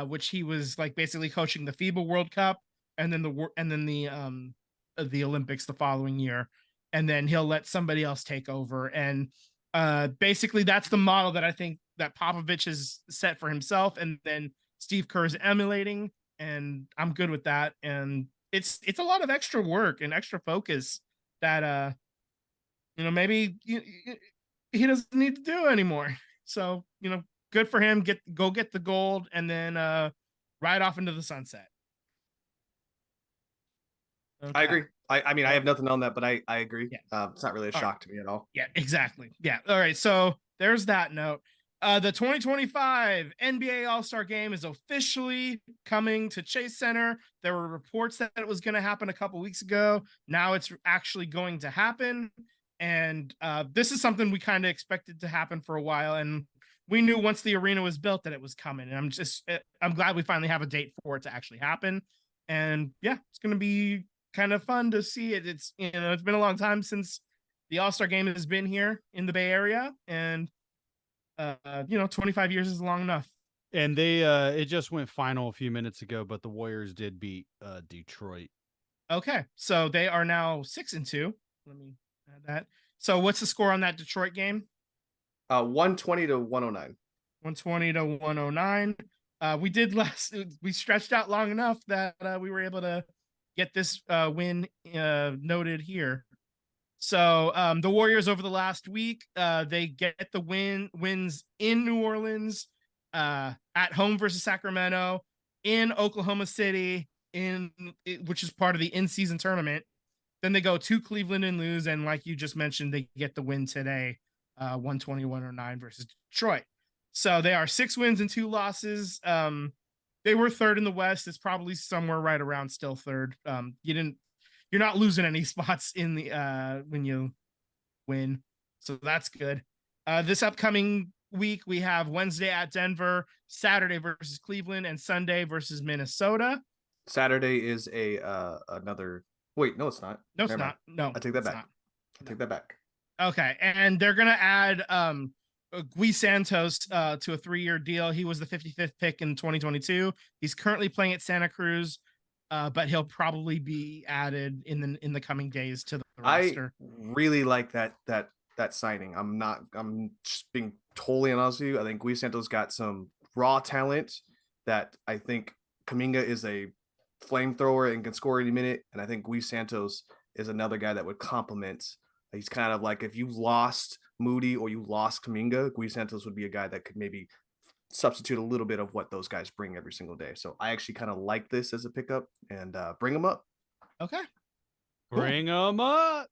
which he was like basically coaching the FIBA World Cup and then the Olympics the following year, and then he'll let somebody else take over. And basically, that's the model that I think that Popovich has set for himself, and then Steve Kerr is emulating. And I'm good with that. And it's a lot of extra work and extra focus that maybe he doesn't need to do anymore. So, good for him. Go get the gold and then ride off into the sunset. Okay. I agree. I mean, I have nothing on that, but I agree. Yeah. It's not really a shock to me at all. Yeah, exactly. Yeah. All right. So there's that note. The 2025 NBA All-Star Game is officially coming to Chase Center. There were reports that it was going to happen a couple weeks ago. Now it's actually going to happen. And this is something we kind of expected to happen for a while. And we knew once the arena was built that it was coming. And I'm glad we finally have a date for it to actually happen. And yeah, it's going to be kind of fun to see it. It's been a long time since the All-Star Game has been here in the Bay Area. And 25 years is long enough. And they it just went final a few minutes ago, but the Warriors did beat Detroit. Okay, so they are now 6-2. Let me add that. So what's the score on that Detroit game? 120 to 109. 120 to 109. We stretched out long enough that we were able to get this win noted here. So the Warriors over the last week, they get the wins in New Orleans, at home versus Sacramento, in Oklahoma City, which is part of the in-season tournament. Then they go to Cleveland and lose, and like you just mentioned, they get the win today, 120-109 versus Detroit. So they are 6 wins and 2 losses. They were third in the West. It's probably somewhere right around still third. you're not losing any spots in the when you win. So that's good. This upcoming week we have Wednesday at Denver, Saturday versus Cleveland, and Sunday versus Minnesota. Saturday is a another. Wait, no, it's not. No, it's not. No, I take that it's back. not. I take that back. Okay, and they're gonna add Gui Santos to a 3-year deal. He was the 55th pick in 2022. He's currently playing at Santa Cruz, but he'll probably be added in the coming days to the roster. I really like that signing. I'm just being totally honest with you. I think Gui Santos got some raw talent that I think Kuminga is a flamethrower and can score any minute. And I think Gui Santos is another guy that would complement. He's kind of like if you lost Moody or you lost Kuminga, Gui Santos would be a guy that could maybe substitute a little bit of what those guys bring every single day. So I actually kind of like this as a pickup and bring him up. Okay. Bring them up.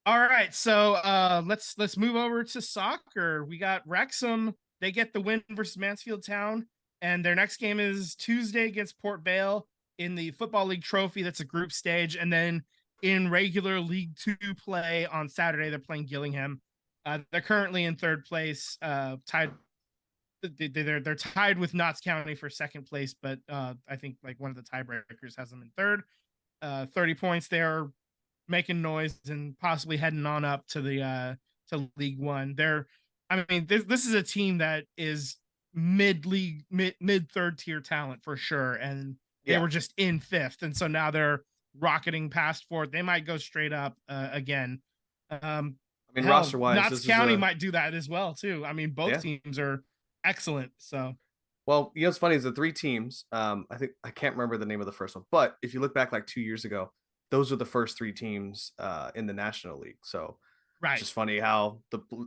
All right, so let's move over to soccer. We got Wrexham. They get the win versus Mansfield Town, and their next game is Tuesday against Port Vale in the Football League Trophy. That's a group stage, and then in regular League 2 play on Saturday, they're playing Gillingham. They're currently in third place, tied. They're tied with Notts County for second place, but I think like one of the tiebreakers has them in third. 30 points. They're making noise and possibly heading on up to the to League One. This is a team that is mid third tier talent for sure, and they were just in fifth, and so now they're rocketing past fourth. They might go straight up again. Roster wise, Notts County might do that as well too. I mean, both teams are excellent. So, well, you know what's funny is the 3 teams. I think I can't remember the name of the first one, but if you look back like 2 years ago, those are the first 3 teams in the National League. So, it's just funny how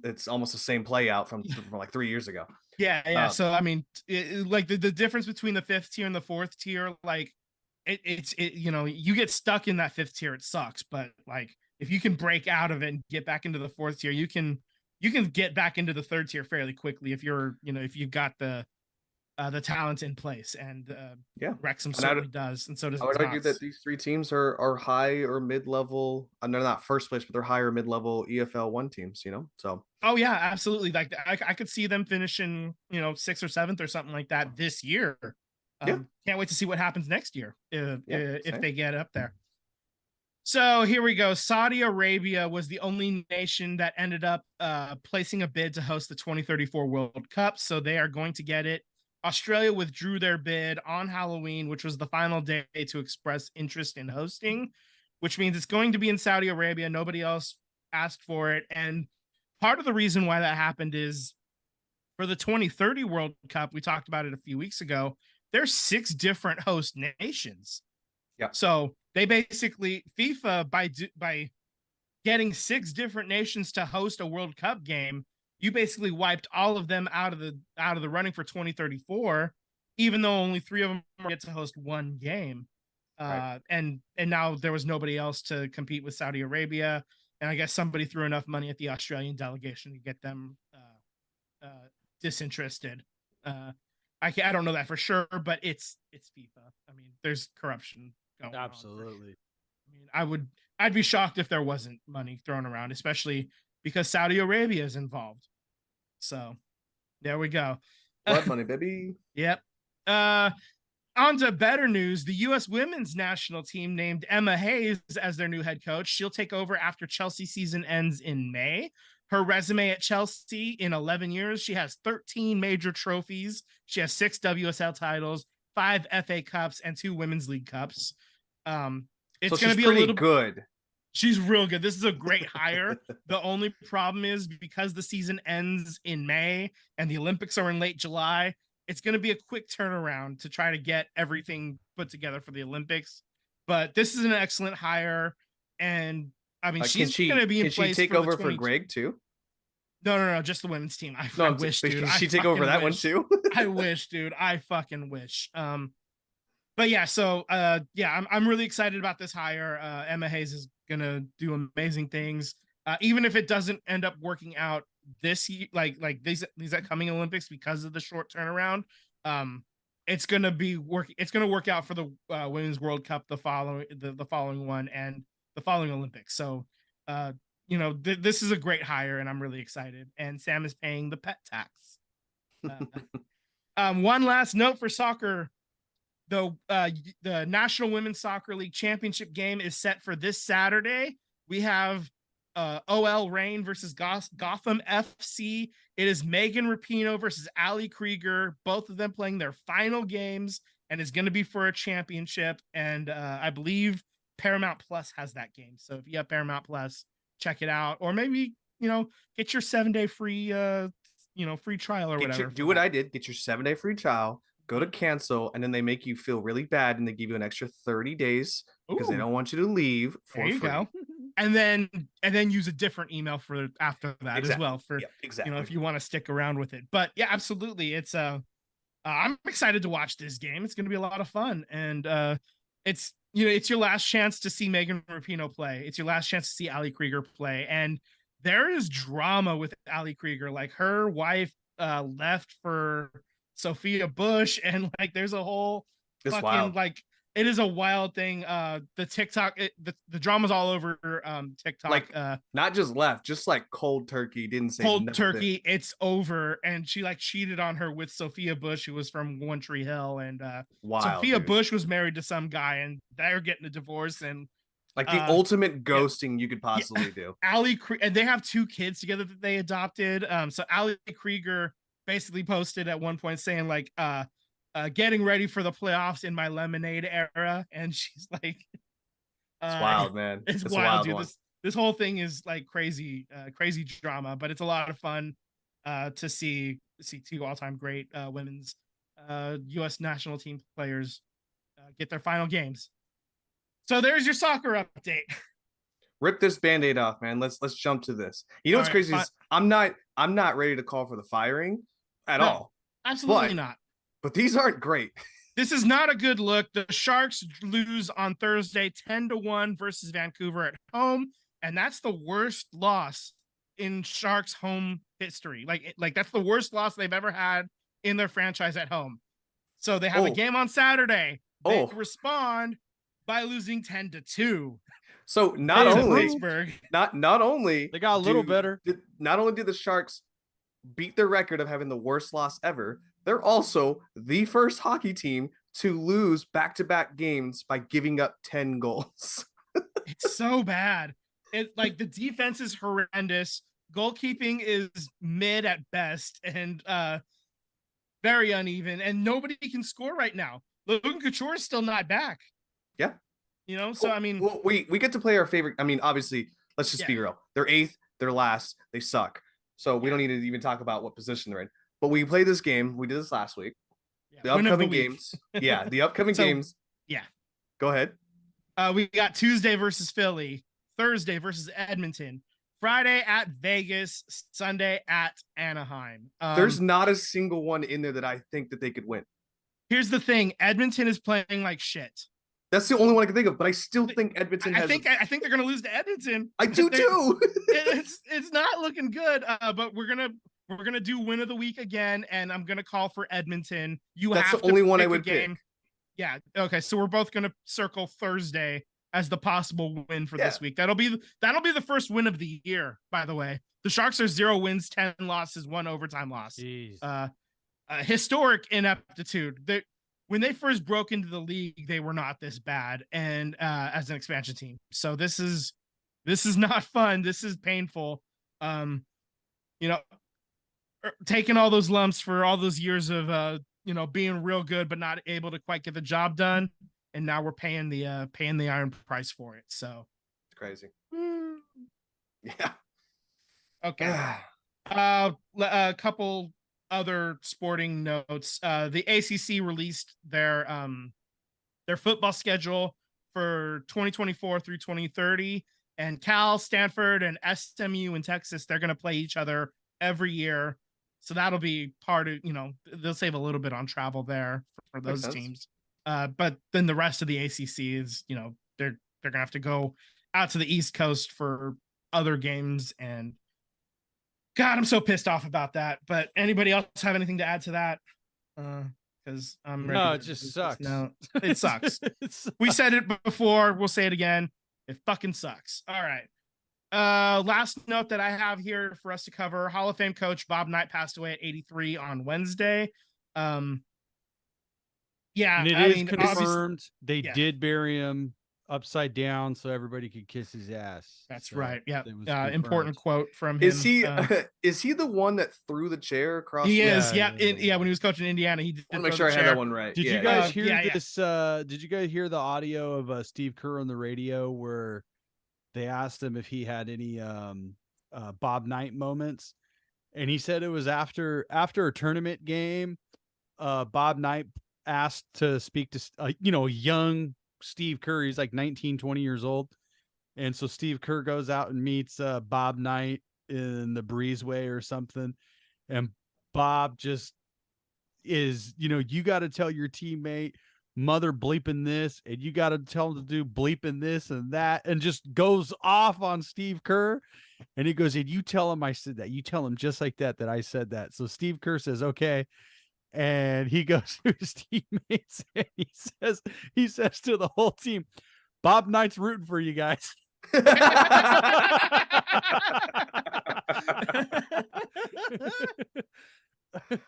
it's almost the same play out from like 3 years ago. Yeah. So I mean, like the difference between the 5th tier and the 4th tier, like it's you get stuck in that 5th tier, it sucks. But like if you can break out of it and get back into the 4th tier, you can get back into the 3rd tier fairly quickly if you're if you've got the talent in place, and Wrexham certainly does, and so does. I would argue that these 3 teams are high or mid level. And they're not first place, but they're higher mid level EFL 1 teams. So. Oh yeah, absolutely. Like I could see them finishing 6th or 7th or something like that this year. Can't wait to see what happens next year if they get up there. So here we go. Saudi Arabia was the only nation that ended up placing a bid to host the 2034 World Cup. So they are going to get it. Australia withdrew their bid on Halloween, which was the final day to express interest in hosting, which means it's going to be in Saudi Arabia. Nobody else asked for it. And part of the reason why that happened is for the 2030 World Cup, we talked about it a few weeks ago, there's 6 different host nations. Yeah. So they basically, FIFA, by getting 6 different nations to host a World Cup game, you basically wiped all of them out of the running for 2034, even though only 3 of them get to host 1 game. Right. And now there was nobody else to compete with Saudi Arabia, and I guess somebody threw enough money at the Australian delegation to get them disinterested. I don't know that for sure, but it's FIFA. I mean, there's corruption going on. Absolutely. I mean, I'd be shocked if there wasn't money thrown around, especially because Saudi Arabia is involved. So there we go. Blood money, baby. Yep. On to better news. The U.S. women's national team named Emma Hayes as their new head coach. She'll take over after Chelsea season ends in May. Her resume at Chelsea in 11 years, she has 13 major trophies. She has 6 WSL titles, 5 FA Cups, and 2 Women's League Cups. It's going to be a little good. She's real good. This is a great hire. The only problem is because the season ends in May and the Olympics are in late July, it's going to be a quick turnaround to try to get everything put together for the Olympics. But this is an excellent hire. And I mean, she's going to be in place. Can she take over for Greg too? No, just the women's team. I wish, dude. Can she take over that one too? I wish, dude. I fucking wish. But yeah, so I'm really excited about this hire. Emma Hayes is gonna do amazing things. Even if it doesn't end up working out this year, like these upcoming Olympics, because of the short turnaround, it's gonna work out for the Women's World Cup the following one, and the following Olympics. So, this is a great hire, and I'm really excited. And Sam is paying the pet tax. One last note for soccer, though, the National Women's Soccer League Championship game is set for this Saturday. We have OL Reign versus Gotham FC. It is Megan Rapinoe versus Ali Krieger, both of them playing their final games, and it's going to be for a championship. And I believe Paramount Plus has that game. So if you have Paramount Plus, check it out, or maybe get your 7-day free free trial or whatever. Do what I did. Get your 7-day free trial. Go to cancel, and then they make you feel really bad, and they give you an extra 30 days because they don't want you to leave for free. Go. And then use a different email for after that as well for exactly. If you want to stick around with it. But yeah, absolutely. It's I'm excited to watch this game. It's going to be a lot of fun, and it's your last chance to see Megan Rapinoe play. It's your last chance to see Ali Krieger play, and there is drama with Ali Krieger. Like, her wife left for Sophia Bush, and like there's a whole like it is a wild thing. The TikTok, the drama's all over TikTok. Like, not just left, just like cold turkey. Didn't say cold turkey. It's over, and she like cheated on her with Sophia Bush, who was from One Tree Hill, and Sophia Bush was married to some guy, and they're getting a divorce, and like the ultimate ghosting you could possibly do. Ali, and they have 2 kids together that they adopted. So Ali Krieger basically posted at one point saying like, getting ready for the playoffs in my lemonade era, and she's like, it's wild, man. It's wild, dude. This whole thing is like crazy drama, but it's a lot of fun to see 2 all-time great women's U.S. national team players get their final games. So there's your soccer update. Rip this Band-Aid off, man. Let's jump to this. What's crazy is I'm not ready to call for the firing at all. Absolutely not. But these aren't great. This is not a good look. The Sharks lose on Thursday 10-1 versus Vancouver at home, and that's the worst loss in Sharks home history. Like that's the worst loss they've ever had in their franchise at home. So they have a game on Saturday. They respond by losing 10-2. So not only they got a little better. Not only did the Sharks beat their record of having the worst loss ever, they're also the first hockey team to lose back-to-back games by giving up 10 goals. It's so bad. The defense is horrendous. Goalkeeping is mid at best, and very uneven, and nobody can score right now. Logan Couture is still not back. Yeah. So I mean, we get to play our favorite. I mean, obviously, let's just be real. They're 8th, they're last, they suck. So we don't need to even talk about what position they're in. But we played this game. We did this last week. The upcoming games. The upcoming games. Yeah. Go ahead. We got Tuesday versus Philly, Thursday versus Edmonton, Friday at Vegas, Sunday at Anaheim. There's not a single one in there that I think that they could win. Here's the thing. Edmonton is playing like shit. That's the only one I can think of, but I still think Edmonton I think they're going to lose to Edmonton. I do too. It's not looking good, but we're going to do win of the week again, and I'm going to call for Edmonton. That's the only one I would pick. Yeah. Okay. So we're both going to circle Thursday as the possible win for this week. That'll be the first win of the year, by the way. The Sharks are 0 wins, 10 losses, 1 overtime loss. Historic ineptitude. When they first broke into the league, they were not this bad, and as an expansion team. So this is not fun. This is painful. Taking all those lumps for all those years of being real good but not able to quite get the job done, and now we're paying the iron price for it. So it's crazy. Yeah. Okay. A couple other sporting notes. The ACC released their football schedule for 2024 through 2030, and Cal, Stanford, and SMU in Texas, they're going to play each other every year. So that'll be part of, they'll save a little bit on travel there for those teams. But then the rest of the ACC is, they're going to have to go out to the East Coast for other games, and God, I'm so pissed off about that. But anybody else have anything to add to that? Because I'm ready. No, it just sucks. No, it sucks. We said it before. We'll say it again. It fucking sucks. All right. Last note that I have here for us to cover: Hall of Fame coach Bob Knight passed away at 83 on Wednesday. Yeah, And it I is mean, confirmed they yeah. did bury him upside down so everybody could kiss his ass. That's So right. Yeah. it was Important confirmed. quote from him. Is he is he the one that threw the chair across? He the- is. Yeah, Yeah. When he was coaching Indiana, he did I want to make throw sure I the had chair. that one right. Did Yeah, you guys yeah. hear Yeah. this? Did you guys hear the audio of Steve Kerr on the radio where they asked him if he had any Bob Knight moments, and he said it was after a tournament game. Bob Knight asked to speak to young Steve Kerr. He's like 19, 20 years old, and so Steve Kerr goes out and meets Bob Knight in the breezeway or something, and Bob just is, you got to tell your teammate mother bleeping this, and you got to tell him to do bleeping this and that, and just goes off on Steve Kerr. And he goes, and you tell him I said that. You tell him just like that I said that. So Steve Kerr says, okay. And he goes to his teammates and he says to the whole team, Bob Knight's rooting for you guys.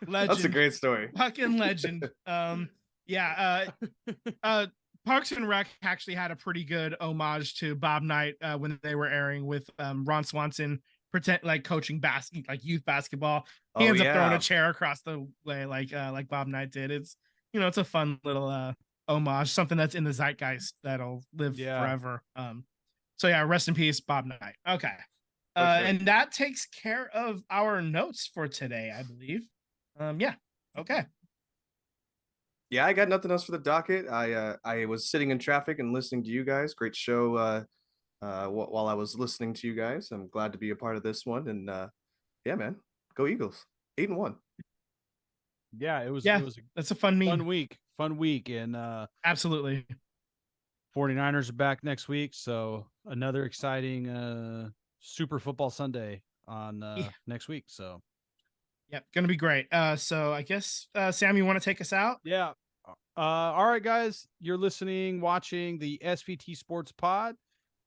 Legend. That's a great story. Fucking legend. Parks and Rec actually had a pretty good homage to Bob Knight when they were airing with Ron Swanson coaching youth basketball. He ends up throwing a chair across the way like Bob Knight did. It's it's a fun little homage, something that's in the zeitgeist that'll live forever. So yeah, rest in peace, Bob Knight. Okay. Sure. And that takes care of our notes for today, I believe. Okay. Yeah, I got nothing else for the docket. I was sitting in traffic and listening to you guys. Great show. While I was listening to you guys, I'm glad to be a part of this one. And yeah, man, go Eagles! 8-1. Yeah, it was. That's a fun week. And absolutely. 49ers are back next week, so another exciting Super Football Sunday on next week. So. Yep, gonna be great. So I guess Sam, you want to take us out? Yeah. All right, guys. You're watching the SVT Sports Pod.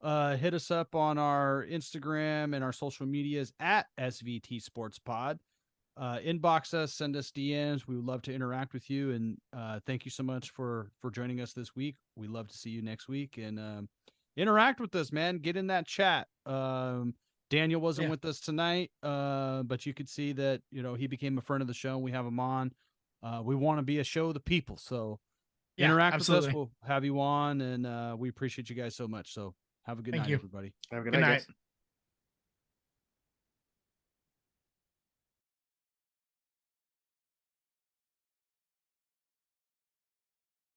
Hit us up on our Instagram and our social medias at SVT Sports Pod. Inbox us, send us DMs. We would love to interact with you. And thank you so much for joining us this week. We love to see you next week and interact with us, man. Get in that chat. Daniel wasn't with us tonight, but you could see that, he became a friend of the show. We have him on. We want to be a show of the people. So interact with us. We'll have you on, and we appreciate you guys so much. So have a good night, everybody. Have a good night. night, guys.